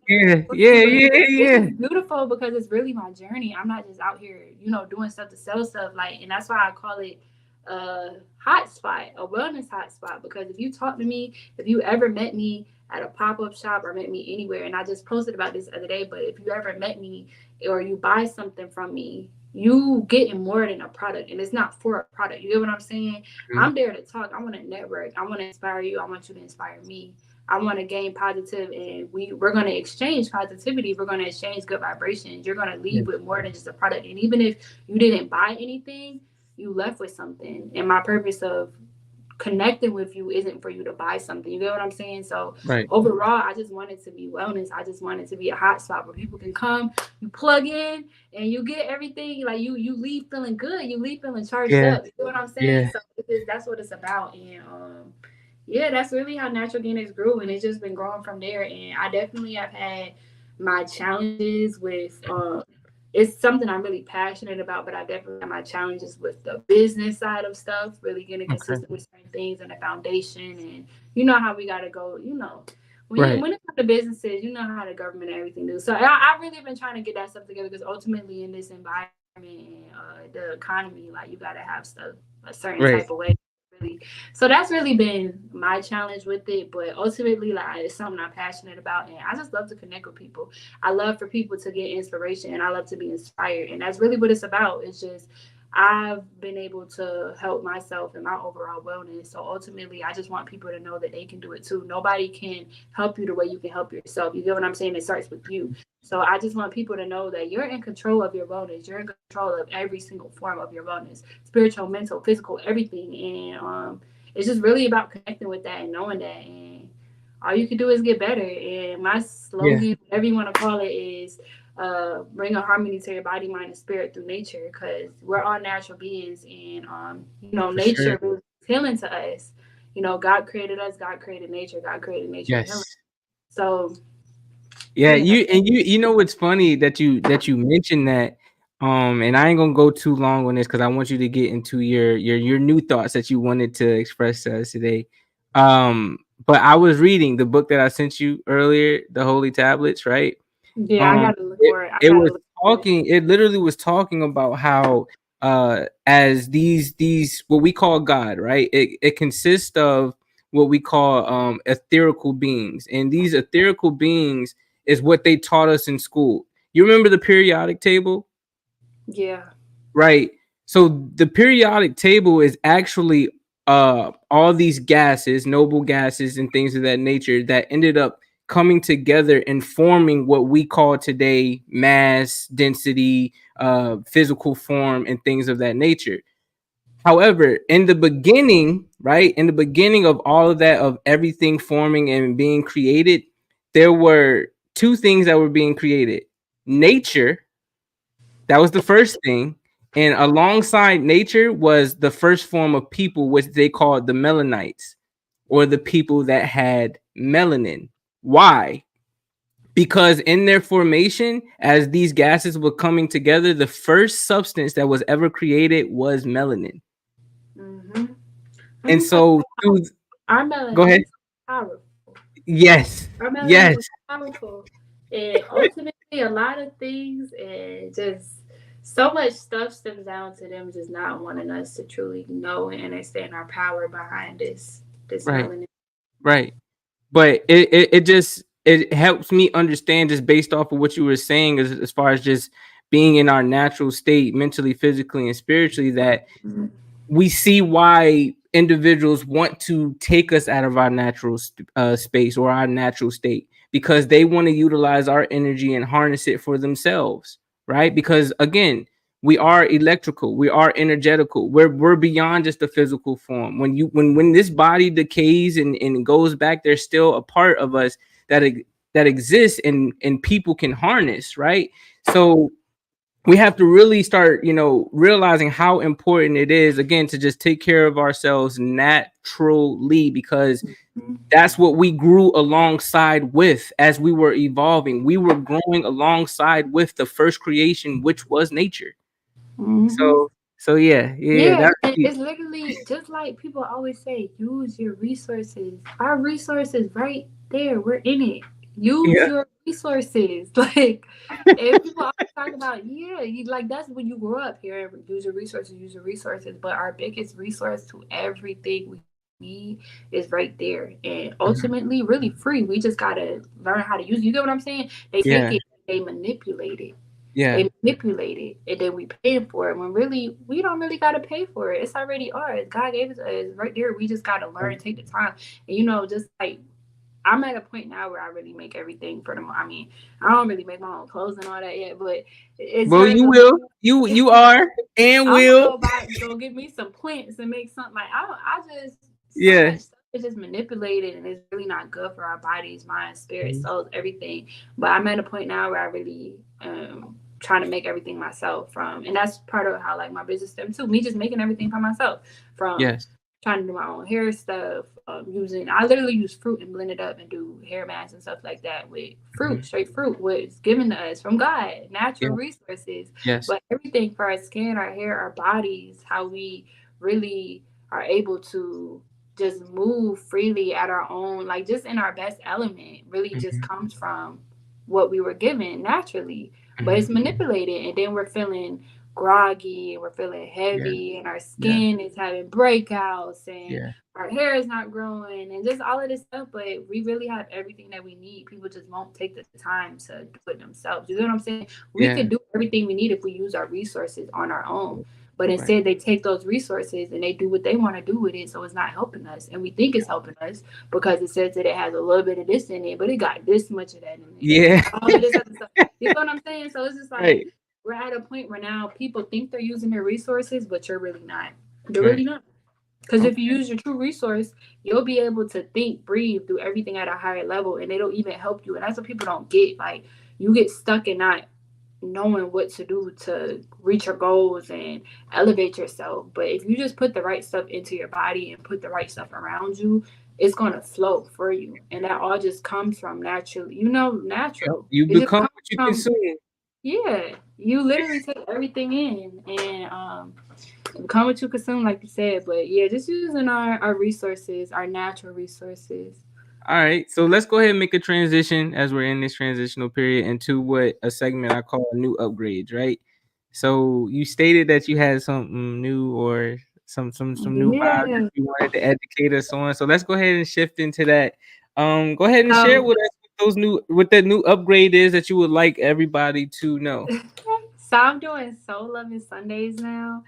beautiful because it's really my journey. I'm not just out here, doing stuff to sell stuff. And that's why I call it a hotspot, a wellness hotspot. Because if you talk to me, if you ever met me at a pop-up shop or met me anywhere, and I just posted about this the other day, but if you ever met me or you buy something from me, you getting more than a product, and it's not for a product. You get what I'm saying? I'm there to talk. I want to network. I want to inspire you. I want you to inspire me. I want to gain positive, and we're going to exchange positivity. We're going to exchange good vibrations. You're going to leave with more than just a product. And even if you didn't buy anything, you left with something. And my purpose of connecting with you isn't for you to buy something. You get what I'm saying? So overall, I just want it to be wellness. I just want it to be a hot spot where people can come, you plug in, and you get everything. Like you leave feeling good. You leave feeling charged up. You know what I'm saying? So that's what it's about. And that's really how Natural Organics grew, and it's just been growing from there. And I definitely have had my challenges with it's something I'm really passionate about, but I definitely have my challenges with the business side of stuff, really getting consistent with certain things and the foundation. And you know how we got to go, when it comes to businesses, you know how the government and everything do. So I've really been trying to get that stuff together, because ultimately in this environment and the economy, like you got to have stuff a certain type of way. Really. So that's really been my challenge with it, but ultimately, it's something I'm passionate about, and I just love to connect with people. I love for people to get inspiration, and I love to be inspired, and that's really what it's about. It's just I've been able to help myself and my overall wellness. So ultimately, I just want people to know that they can do it too. Nobody can help you the way you can help yourself. You get what I'm saying? It starts with you. So I just want people to know that you're in control of your wellness. You're in control of every single form of your wellness, spiritual, mental, physical, everything. And it's just really about connecting with that and knowing that. And all you can do is get better. And my slogan, whatever you want to call it, is bring a harmony to your body, mind, and spirit through nature, because we're all natural beings. And nature is healing to us. God created us, God created nature, God created nature. So you know what's funny that you mentioned that, and I ain't gonna go too long on this because I want you to get into your new thoughts that you wanted to express to us today. But I was reading the book that I sent you earlier, The Holy Tablets, right? Yeah, I gotta look for it. It literally was talking about how as these what we call God, right? It consists of what we call etherical beings, and these etherical beings is what they taught us in school. You remember the periodic table? Yeah. Right. So the periodic table is actually all these gases, noble gases and things of that nature that ended up coming together and forming what we call today mass, density, physical form, and things of that nature. However, in the beginning, right, in the beginning of all of that, of everything forming and being created, there were two things that were being created. Nature, that was the first thing. And alongside nature was the first form of people, which they called the melanites, or the people that had melanin. Why? Because in their formation, as these gases were coming together, the first substance that was ever created was melanin. Mm-hmm. And so, our melanin go ahead. is powerful. Yes. Our melanin Yes. is powerful. And ultimately, a lot of things and just so much stuff stems down to them just not wanting us to truly know and understand our power behind this Right. melanin. Right. But it helps me understand, just based off of what you were saying, as far as just being in our natural state, mentally, physically, and spiritually, that we see why individuals want to take us out of our natural space or our natural state, because they want to utilize our energy and harness it for themselves, right? Because again, we are electrical, we are energetical, we're beyond just the physical form. When this body decays and goes back, there's still a part of us that exists and people can harness, right? So we have to really start, realizing how important it is, again, to just take care of ourselves naturally, because that's what we grew alongside with as we were evolving. We were growing alongside with the first creation, which was nature. Mm-hmm. So yeah, it's literally just like people always say, use your resources. Our resources right there, we're in it. Use your resources. Like, and people always talk about, that's when you grow up here. Use your resources. But our biggest resource to everything we need is right there, and ultimately, really free. We just gotta learn how to use it. You get what I'm saying? They take it, they manipulate it. Yeah. They manipulate it, and then we pay for it when really we don't really gotta pay for it. It's already ours. God gave it to us right there. We just gotta learn and take the time. And just like I'm at a point now where I really make everything for them. I mean, I don't really make my own clothes and all that yet, but it's you will. You are and will. Go get me some plants and make something. Like I just much stuff is just manipulated, and it's really not good for our bodies, mind, spirit, souls, everything. But I'm at a point now where I really trying to make everything myself and that's part of how like my business stems too. Me just making everything for myself, from trying to do my own hair stuff, I literally use fruit and blend it up and do hair masks and stuff like that with fruit, straight fruit, was given to us from God, natural resources. But everything for our skin, our hair, our bodies, how we really are able to just move freely at our own, like just in our best element, really just comes from what we were given naturally. But it's manipulated, and then we're feeling groggy, and we're feeling heavy, and our skin is having breakouts, and our hair is not growing, and just all of this stuff. But we really have everything that we need. People just won't take the time to do it themselves. You know what I'm saying? We could do everything we need if we use our resources on our own. But instead, they take those resources and they do what they want to do with it. So it's not helping us. And we think it's helping us because it says that it has a little bit of this in it, but it got this much of that in it. Yeah. All of this other stuff. You know what I'm saying? So it's just like we're at a point where now people think they're using their resources, but you're really not. You're really not. Because if you use your true resource, you'll be able to think, breathe, do everything at a higher level, and it'll even help you. And that's what people don't get. Like, you get stuck in not knowing what to do to reach your goals and elevate yourself. But if you just put the right stuff into your body and put the right stuff around you, it's going to flow for you. And that all just comes from naturally, natural. You become what you consume. Yeah, you literally take everything in and become what you consume, like you said. But yeah, just using our resources, our natural resources. All right, so let's go ahead and make a transition, as we're in this transitional period, into what a segment I call new upgrades, right? So you stated that you had something new or some new vibes that you wanted to educate us on. So let's go ahead and shift into that. Go ahead and share with us what that new upgrade is that you would like everybody to know. So I'm doing Soul Loving Sundays now.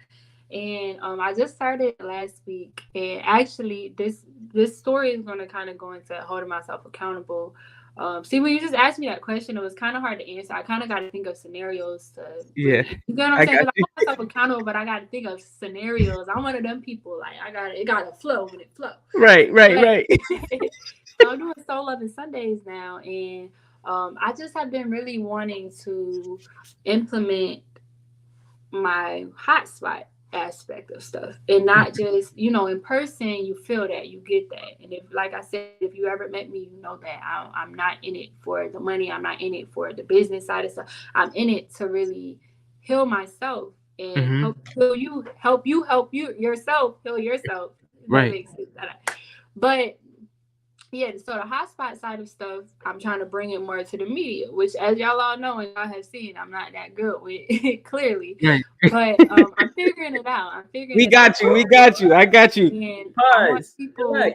And I just started last week, and actually this story is going to kind of go into holding myself accountable. See, when you just asked me that question, it was kind of hard to answer. I kind of got to think of scenarios to you know what I'm saying? I hold myself accountable, but I got to think of scenarios. I'm one of them people, like it got to flow when it flows. Right. So I'm doing Soul Loving Sundays now, and I just have been really wanting to implement my hotspot aspect of stuff, and not just, in person. You feel that, you get that. And if, like I said, if you ever met me, you know that I'm not in it for the money. I'm not in it for the business side of stuff. I'm in it to really heal myself and help you yourself heal yourself. If that makes sense. But yeah, so the hotspot side of stuff, I'm trying to bring it more to the media, which, as y'all all know and y'all have seen, I'm not that good with it, clearly. Right. But I'm figuring it out. We got you. I got you. And I want people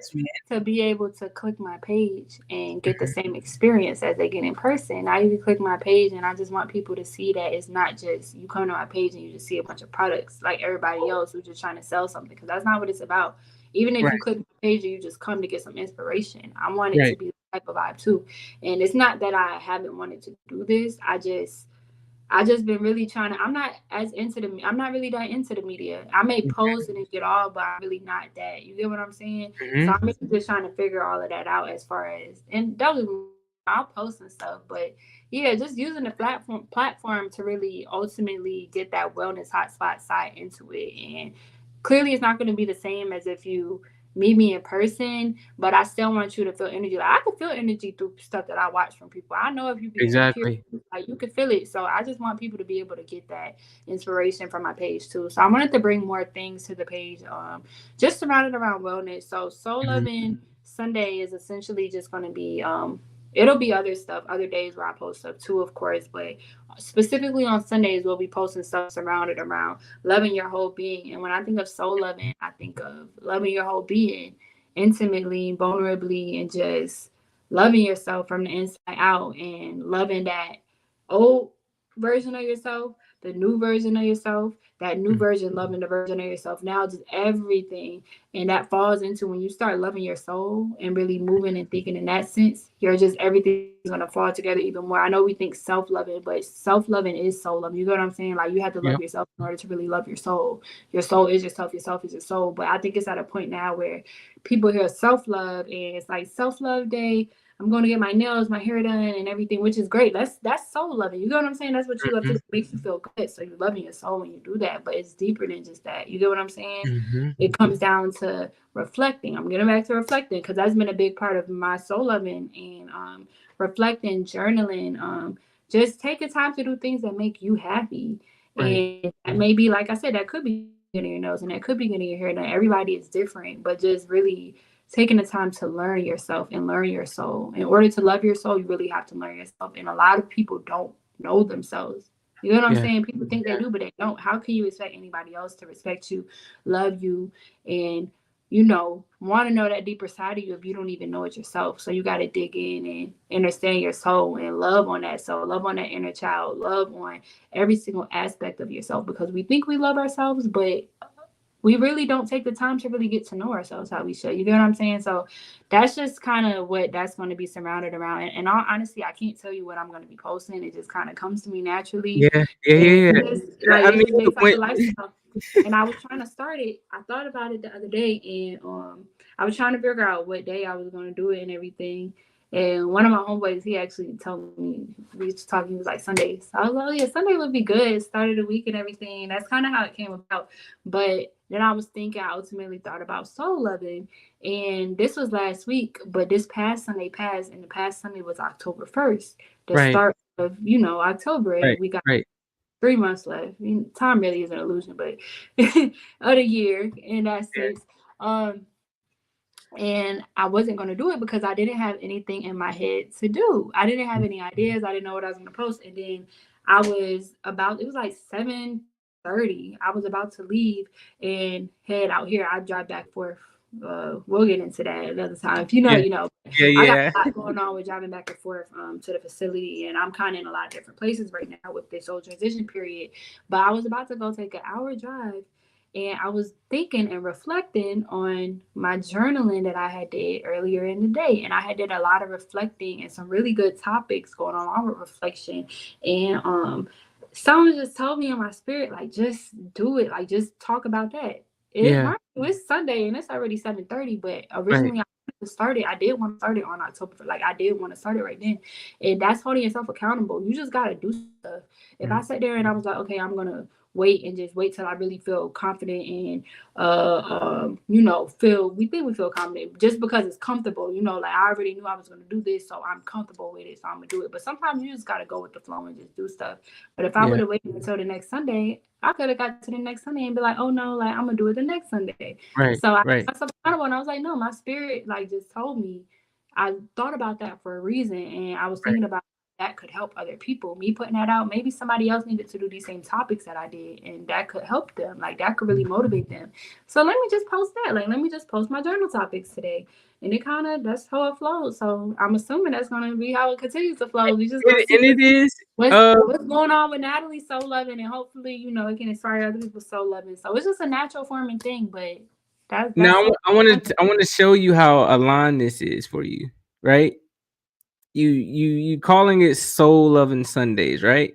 to be able to click my page and get the same experience as they get in person. I even click my page, and I just want people to see that it's not just you come to my page and you just see a bunch of products like everybody else who's just trying to sell something, because that's not what it's about. Even if you click my page and you just come to get some inspiration, I want it to be the type of vibe too. And it's not that I haven't wanted to do this. I just been really trying to. I'm not really that into the media. I may post and get all, but I'm really not that. You get what I'm saying? So I'm just trying to figure all of that out as far as, and I'll post and stuff, but yeah, just using the platform to really ultimately get that wellness hotspot side into it. And clearly it's not going to be the same as if you meet me in person, but I still want you to feel energy. Like, I can feel energy through stuff that I watch from people. I know if you be here, like, you can feel it. So I just want people to be able to get that inspiration from my page too. So I wanted to bring more things to the page, just surrounded around wellness. So Soul Loving Sunday is essentially just going to be it'll be other stuff, other days where I post stuff too, of course, but specifically on Sundays, we'll be posting stuff surrounded around loving your whole being. And when I think of soul loving, I think of loving your whole being intimately, vulnerably, and just loving yourself from the inside out, and loving that old version of yourself, the new version of yourself, that new version, loving the version of yourself now, just everything. And that falls into when you start loving your soul and really moving and thinking in that sense, you're just, everything is going to fall together even more. I know we think self-loving, but self-loving is soul-loving. You know what I'm saying? Like, you have to love yourself in order to really love your soul. Your soul is yourself is your soul. But I think it's at a point now where people hear self-love and it's like self-love day. I'm going to get my nails, my hair done and everything, which is great. That's soul loving. You know what I'm saying? That's what you love to do. It makes you feel good. So you're loving your soul when you do that, but it's deeper than just that. You get what I'm saying? It comes down to reflecting. I'm getting back to reflecting because that's been a big part of my soul loving and reflecting, journaling, just taking time to do things that make you happy. And that may be, like I said, that could be getting your nose and that could be getting your hair done. Everybody is different, but just really taking the time to learn yourself and learn your soul. In order to love your soul, you really have to learn yourself. And a lot of people don't know themselves. You know what I'm saying? People think they do, but they don't. How can you expect anybody else to respect you, love you, and, want to know that deeper side of you if you don't even know it yourself? So you got to dig in and understand your soul and love on that soul, love on that inner child, love on every single aspect of yourself, because we think we love ourselves, but we really don't take the time to really get to know ourselves how we should. You get what I'm saying? So that's just kind of what that's going to be surrounded around. And honestly, I can't tell you what I'm going to be posting. It just kind of comes to me naturally. Yeah. And I was trying to start it. I thought about it the other day, and I was trying to figure out what day I was going to do it and everything. And one of my homeboys, he actually told me, we was talking, he was like, Sundays. So I was like, oh yeah, Sunday would be good. Started the week and everything. That's kind of how it came about. But then I was thinking, I ultimately thought about soul loving. And this was last week, but this past Sunday passed, and the past Sunday was October 1st. The start of, October. And we got 3 months left. I mean, time really is an illusion, but of the year in that sense. And I wasn't going to do it because I didn't have anything in my head to do. I didn't have any ideas. I didn't know what I was going to post. And then it was like 7:30. I was about to leave and head out here. I drive back and forth. We'll get into that another time. If you know. I got a lot going on with driving back and forth to the facility, and I'm kind of in a lot of different places right now with this whole transition period. But I was about to go take an hour drive. And I was thinking and reflecting on my journaling that I had did earlier in the day. And I had did a lot of reflecting and some really good topics going on with reflection. And someone just told me in my spirit, like, just do it. Like, just talk about that. It's Sunday and it's already 7:30. But originally I to start it. I did want to start it on October. Like I did want to start it right then. And that's holding yourself accountable. You just gotta do stuff. If I sat there and I was like, okay, I'm gonna wait till I really feel confident and we feel confident just because it's comfortable, like I already knew I was gonna do this, so I'm comfortable with it, so I'm gonna do it. But sometimes you just gotta go with the flow and just do stuff. But if I would have waited until the next Sunday, I could have got to the next Sunday and be like, oh no, like I'm gonna do it the next Sunday. Right. So I Right. myself accountable, and I was like, no, my spirit like just told me. I thought about that for a reason, and I was thinking about that could help other people. Me putting that out, maybe somebody else needed to do these same topics that I did, and that could help them. Like that could really motivate them. So let me just post that. Like let me just post my journal topics today, and it kind of that's how it flows. So I'm assuming that's gonna be how it continues to flow. We just And it is. what's going on with Natalie's soul loving, and hopefully it can inspire other people's soul loving. So it's just a natural forming thing, but that's Now I want to show you how aligned this is for you, right? You calling it Soul Loving Sundays, right?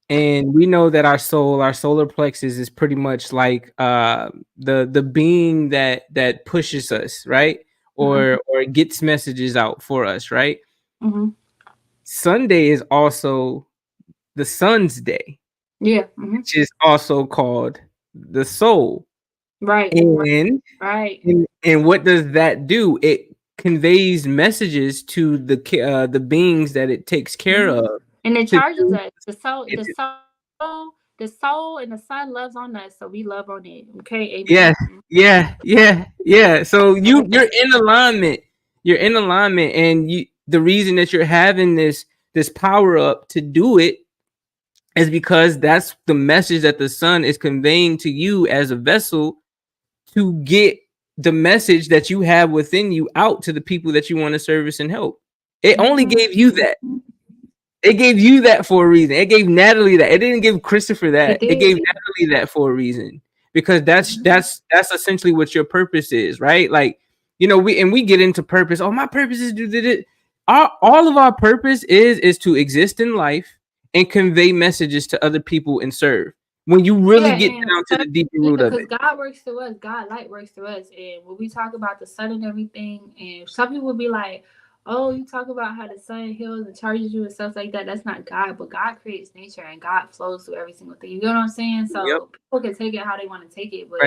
And we know that our solar plexus is pretty much like the being that pushes us, right? Or gets messages out for us, right? Sunday is also the sun's day. Yeah. Which is also called the soul. Right. And what does that do? It conveys messages to the beings that it takes care of. And it charges us. The soul and the sun loves on us, so we love on it. Okay. Amen. Yeah. So you're in alignment. You're in alignment, and the reason that you're having this power up to do it is because that's the message that the sun is conveying to you as a vessel to get the message that you have within you out to the people that you want to service and help. It only gave you that. It gave you that for a reason. It gave Natalie that. It didn't give Christopher that. It gave Natalie that for a reason. Because that's essentially what your purpose is, right? Like, we get into purpose. Oh, my purpose is do it. All of our purpose is to exist in life and convey messages to other people and serve. When you really get down to the deeper root of it. Because God works through us. God light works through us. And when we talk about the sun and everything, and some people will be like, oh, you talk about how the sun heals and charges you and stuff like that. That's not God, but God creates nature and God flows through every single thing. You know what I'm saying? So people can take it how they want to take it. But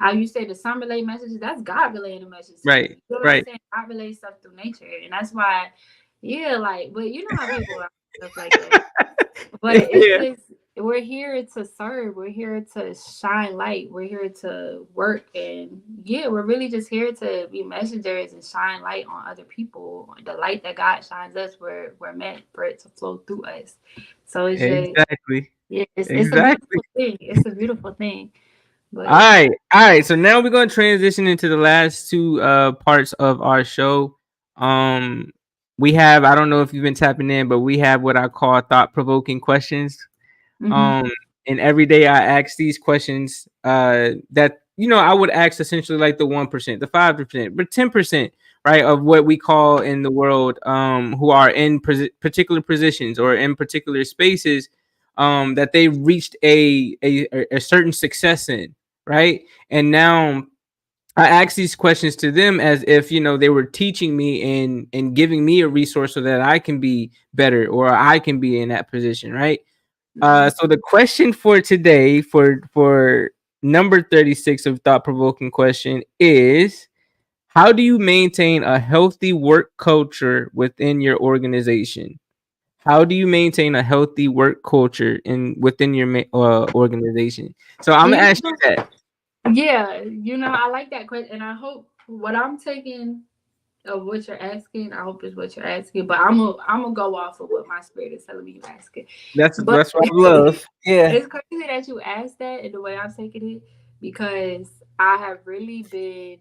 how you say the sun relay messages, that's God relaying the messages. Right. You know what I'm saying? God relays stuff through nature. And that's why, but you know how people are stuff like that. But it's just, we're here to serve. We're here to shine light. We're here to work. And we're really just here to be messengers and shine light on other people. The light that God shines us, we're meant for it to flow through us. So it's exactly. It's a beautiful thing. It's a beautiful thing. But, all right. So now we're going to transition into the last two parts of our show. We have, I don't know if you've been tapping in, but we have what I call thought-provoking questions. And every day I ask these questions that I would ask essentially like the 1%, the 5%, but 10%, right, of what we call in the world who are in particular positions or in particular spaces that they reached a certain success in, right? And now I ask these questions to them as if they were teaching me and giving me a resource so that I can be better or I can be in that position, right? So the question for today, for number 36 of thought-provoking question is, how do you maintain a healthy work culture within your organization? How do you maintain a healthy work culture within your organization? So I'm gonna ask you that. Yeah, I like that question, and I hope what I'm taking of what you're asking, I hope is what you're asking, but I'm gonna go off of what my spirit is telling me to ask it. That's what I love. Yeah, it's crazy that you asked that and the way I'm taking it, because I have really been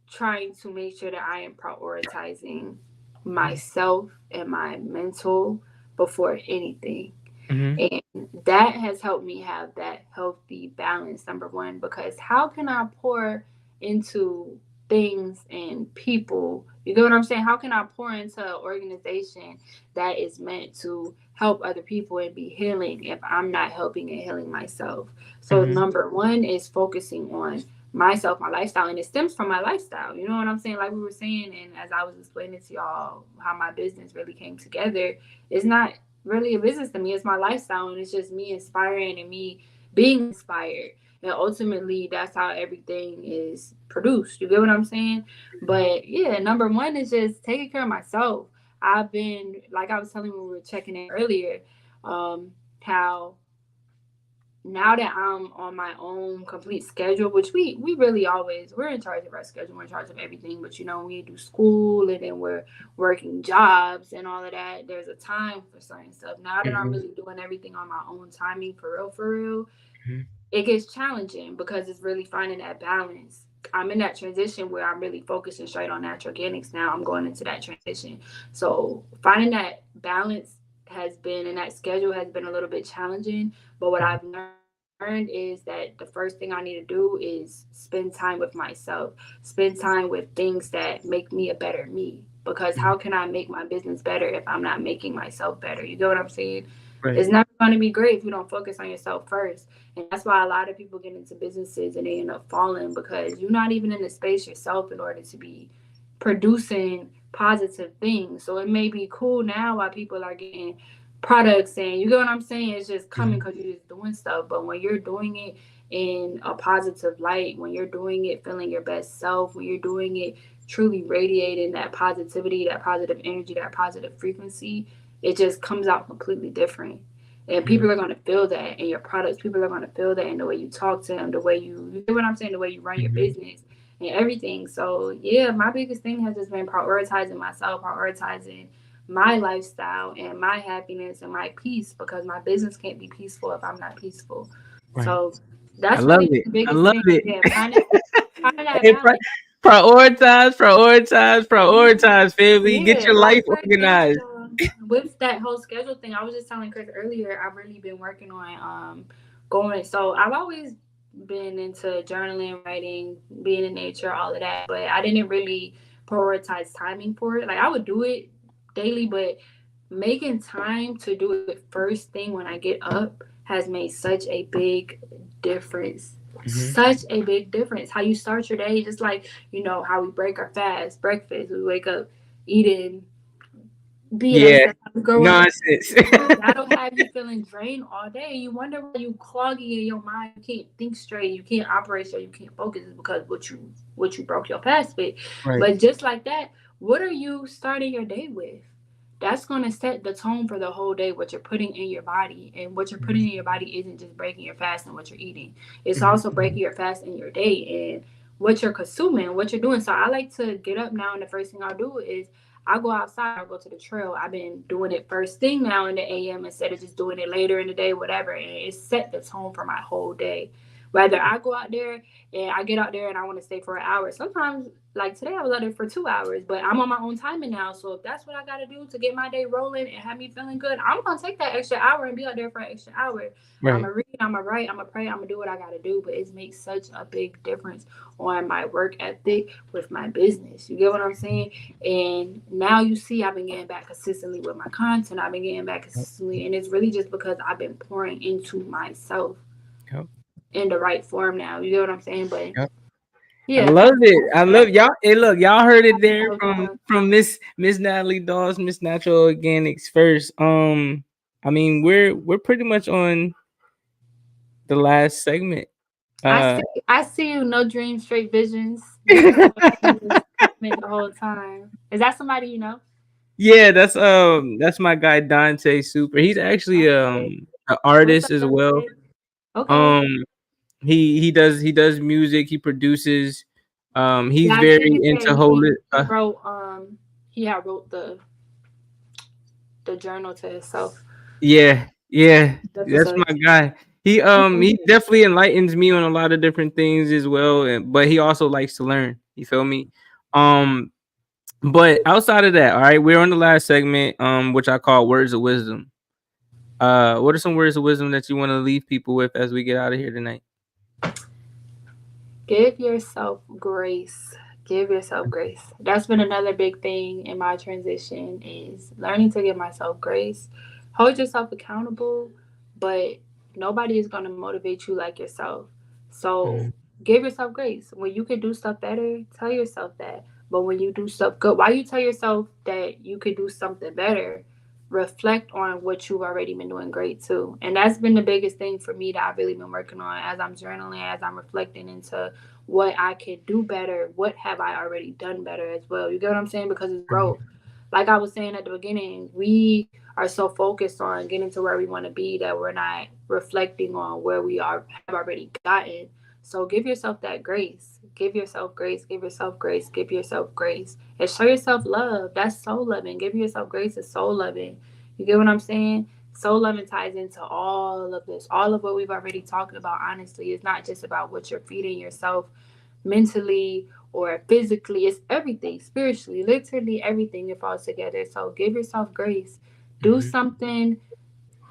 trying to make sure that I am prioritizing myself and my mental before anything. And that has helped me have that healthy balance, number one, because how can I pour into things and people? You get what I'm saying? How can I pour into an organization that is meant to help other people and be healing if I'm not helping and healing myself? So number one is focusing on myself, my lifestyle, and it stems from my lifestyle. You know what I'm saying? Like we were saying, and as I was explaining to y'all how my business really came together, it's not really a business to me. It's my lifestyle, and it's just me inspiring and me being inspired. And ultimately, that's how everything is produced. You get what I'm saying? But yeah, number one is just taking care of myself. I've been, like I was telling you when we were checking in earlier, how now that I'm on my own complete schedule, which we really always, we're in charge of our schedule, we're in charge of everything. But you know, we do school and then we're working jobs and all of that. There's a time for certain stuff. Now that I'm really doing everything on my own timing, for real, it gets challenging because it's really finding that balance. I'm in that transition where I'm really focusing straight on natural organics now. I'm going into that transition. So finding that balance has been, and that schedule has been a little bit challenging. But what I've learned is that the first thing I need to do is spend time with myself, spend time with things that make me a better me. Because how can I make my business better if I'm not making myself better? You know what I'm saying? Right. It's never going to be great if you don't focus on yourself first. And that's why a lot of people get into businesses and they end up falling, because you're not even in the space yourself in order to be producing positive things. So it may be cool now while people are getting products, and you get what I'm saying? It's just coming because you're just doing stuff. But when you're doing it in a positive light, when you're doing it feeling your best self, when you're doing it truly radiating that positivity, that positive energy, that positive frequency, it just comes out completely different. And people are going to feel that in your products. People are going to feel that in the way you talk to them, the way you know what I'm saying, the way you run your business and everything. So yeah, my biggest thing has just been prioritizing myself, prioritizing my lifestyle and my happiness and my peace, because my business can't be peaceful if I'm not peaceful. Right. So that's really the biggest thing. Yeah, finding that balance. Prioritize, family. Get your life organized. With that whole schedule thing, I was just telling Chris earlier, I've really been working on going. So I've always been into journaling, writing, being in nature, all of that, but I didn't really prioritize timing for it. Like I would do it daily, but making time to do it first thing when I get up has made such a big difference. Such a big difference. How you start your day, just like, you know, how we break our fast, breakfast, we wake up eating BS, nonsense. That'll have you feeling drained all day. You wonder why you clogging in your mind. You can't think straight. You can't operate straight. You can't focus. It's because what you broke your fast with. Right. But just like that, what are you starting your day with? That's going to set the tone for the whole day, what you're putting in your body. And what you're putting in your body isn't just breaking your fast and what you're eating. It's also breaking your fast in your day and what you're consuming, what you're doing. So I like to get up now, and the first thing I'll do is I go outside, I go to the trail. I've been doing it first thing now in the AM instead of just doing it later in the day, whatever. And it set the tone for my whole day. Whether I go out there and I get out there and I want to stay for an hour. Sometimes, like today, I was out there for 2 hours, but I'm on my own timing now. So if that's what I got to do to get my day rolling and have me feeling good, I'm going to take that extra hour and be out there for an extra hour. Right. I'm going to read, I'm going to write, I'm going to pray, I'm going to do what I got to do. But it makes such a big difference on my work ethic with my business. You get what I'm saying? And now you see I've been getting back consistently with my content. I've been getting back consistently. And it's really just because I've been pouring into myself. Yep. In the right form now. You get what I'm saying? But yeah, I love it. I love y'all. Hey, look, y'all heard it there from Miss Natalie Dawes, Miss Natural Organics first. I mean, we're pretty much on the last segment. I see you. No dreams, straight visions. The whole time. Is that somebody you know? Yeah, that's my guy Dante Super. He's actually an artist as well. Okay. He does music. He produces. He's very into he wrote the journal to himself. Yeah, that's my guy. He definitely enlightens me on a lot of different things as well, but he also likes to learn. You feel me? But outside of that, all right, we're on the last segment, which I call words of wisdom. What are some words of wisdom that you want to leave people with as we get out of here tonight? Give yourself grace. Give yourself grace. That's been another big thing in my transition, is learning to give myself grace. Hold yourself accountable, but nobody is going to motivate you like yourself. So give yourself grace. When you can do stuff better, tell yourself that. But when you do stuff good, why you tell yourself that you could do something better, reflect on what you've already been doing great too. And that's been the biggest thing for me that I've really been working on as I'm journaling, as I'm reflecting into what I could do better, what have I already done better as well. You get what I'm saying? Because it's growth. Like I was saying at the beginning, we are so focused on getting to where we want to be that we're not reflecting on where we are have already gotten. So give yourself that grace. Give yourself grace. Give yourself grace. Give yourself grace. And show yourself love. That's soul loving. Giving yourself grace is soul loving. You get what I'm saying? Soul loving ties into all of this. All of what we've already talked about, honestly. It's not just about what you're feeding yourself mentally or physically. It's everything. Spiritually. Literally everything that falls together. So give yourself grace. Do something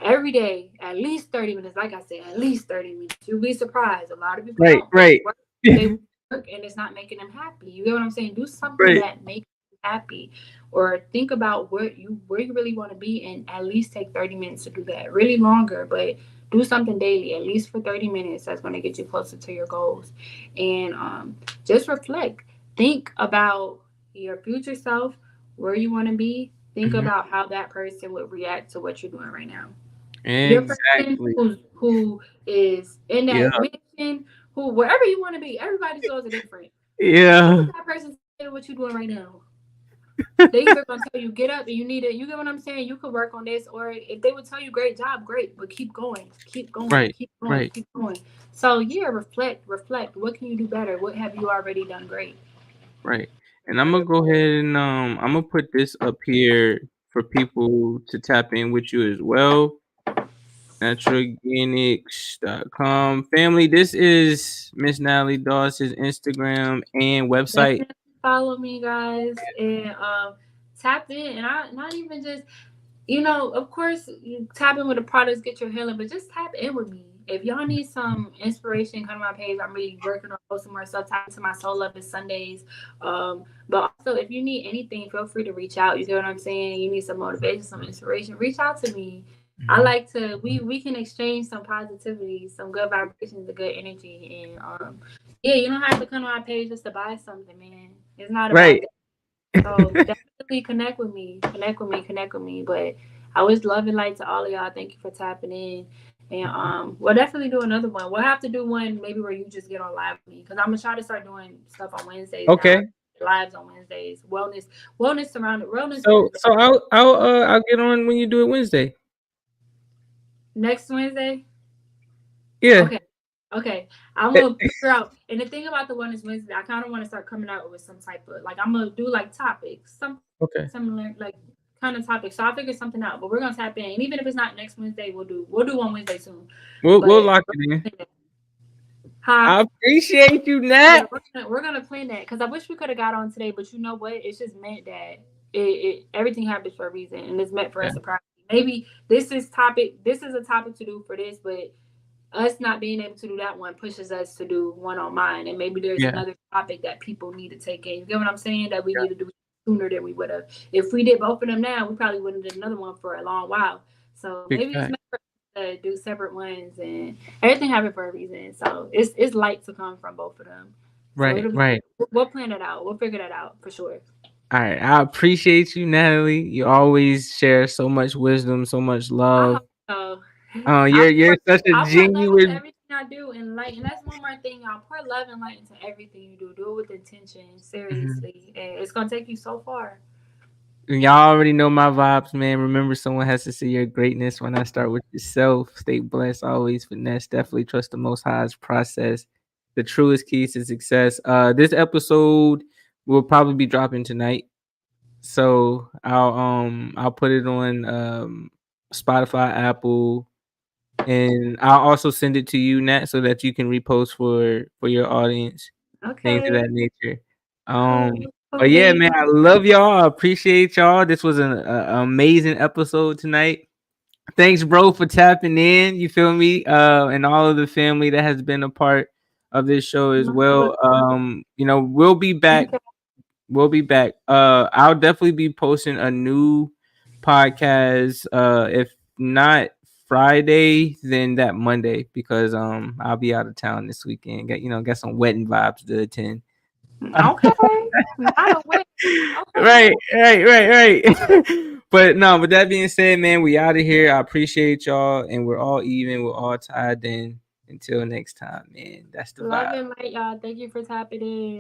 every day, at least 30 minutes. Like I said, at least 30 minutes. You'll be surprised. A lot of people Right, don't. right. They work and it's not making them happy. You get what I'm saying? Do something Right. that makes you happy. Or think about where you really want to be and at least take 30 minutes to do that. Really longer, but do something daily, at least for 30 minutes. That's going to get you closer to your goals. And just reflect. Think about your future self, where you want to be. Think about how that person would react to what you're doing right now. Your person Exactly. who is in Yeah. that mission, who wherever you want to be, everybody's goals are different. What Yeah. would that person say to what you're doing right now? They either gonna tell you get up and you need it. You get what I'm saying? You could work on this, or if they would tell you great job, great, but keep going, keep going, Right. keep going, Right. keep going. So yeah, reflect. What can you do better? What have you already done great? Right. And I'm gonna go ahead and I'm gonna put this up here for people to tap in with you as well. Naturalorganics.com. Family, this is Miss Natalie Dawson's Instagram and website. Definitely follow me, guys, and tap in. And I not even just of course, you tap in with the products, get your healing, but just tap in with me. If y'all need some inspiration, come to my page. I'm really working on posting more stuff. Tap into my Soul Love is Sundays. But also, if you need anything, feel free to reach out. You get what I'm saying? You need some motivation, some inspiration, reach out to me. I like to, we can exchange some positivity, some good vibrations, the good energy. And yeah, you don't have to come to my page just to buy something, man. It's not about Right. that. So definitely connect with me. Connect with me. Connect with me. But I wish love and light to all of y'all. Thank you for tapping in. And we'll definitely do another one. We'll have to do one maybe where you just get on live with me. Because I'm gonna try to start doing stuff on Wednesdays now. Okay. Lives on Wednesdays. Wellness surrounded wellness So Wednesday. I'll get on when you do it Wednesday. Next Wednesday? Yeah. Okay. I'm gonna figure out. And the thing about the Wellness Wednesday, I kind of want to start coming out with some type of I'm gonna do like topics, some Okay. similar like kind of topics. So I'll figure something out. But we're gonna tap in. And even if it's not next Wednesday, we'll do one Wednesday soon. We'll lock it in. I appreciate you, Nat. Yeah, we're gonna plan that because I wish we could have got on today, but you know what? It's just meant that it everything happens for a reason, and it's meant for us to practice. Maybe this is a topic to do for this, but us not being able to do that one pushes us to do one on mine, and maybe there's another topic that people need to take in. You get what I'm saying? That we need to do sooner than we would have. If we did both of them now, we probably wouldn't have done another one for a long while. So maybe it's meant for us to do separate ones, and everything happened for a reason. So it's light to come from both of them. Right, So right. We'll plan it out. We'll figure that out for sure. All right. I appreciate you, Natalie. You always share so much wisdom, so much love. So You're such a genuine. everything I do and light, and that's one more thing, y'all. Pour love and light into everything you do. Do it with intention, seriously, and it's gonna take you so far. And y'all already know my vibes, man. Remember, someone has to see your greatness. When I start with yourself, stay blessed, always finesse. Definitely trust the Most High's process. The truest keys to success. This episode will probably be dropping tonight, so I'll put it on Spotify, Apple, and I'll also send it to you, Nat, so that you can repost for your audience. Things of Okay. that nature. But yeah, man, I love y'all. I appreciate y'all. This was an amazing episode tonight. Thanks, bro, for tapping in. You feel me? And all of the family that has been a part of this show as well. We'll be back. We'll be back. I'll definitely be posting a new podcast. If not Friday than that Monday because I'll be out of town this weekend. Got some wedding vibes to attend. Okay. Not a win. Right. Okay. But no, with that being said, man, we out of here. I appreciate y'all, and we're all even. We're all tied in. Until next time, man. That's the Love vibe. and light, y'all. Thank you for tapping in.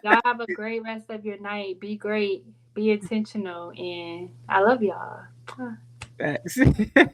Y'all have a great rest of your night. Be great. Be intentional. And I love y'all. Facts.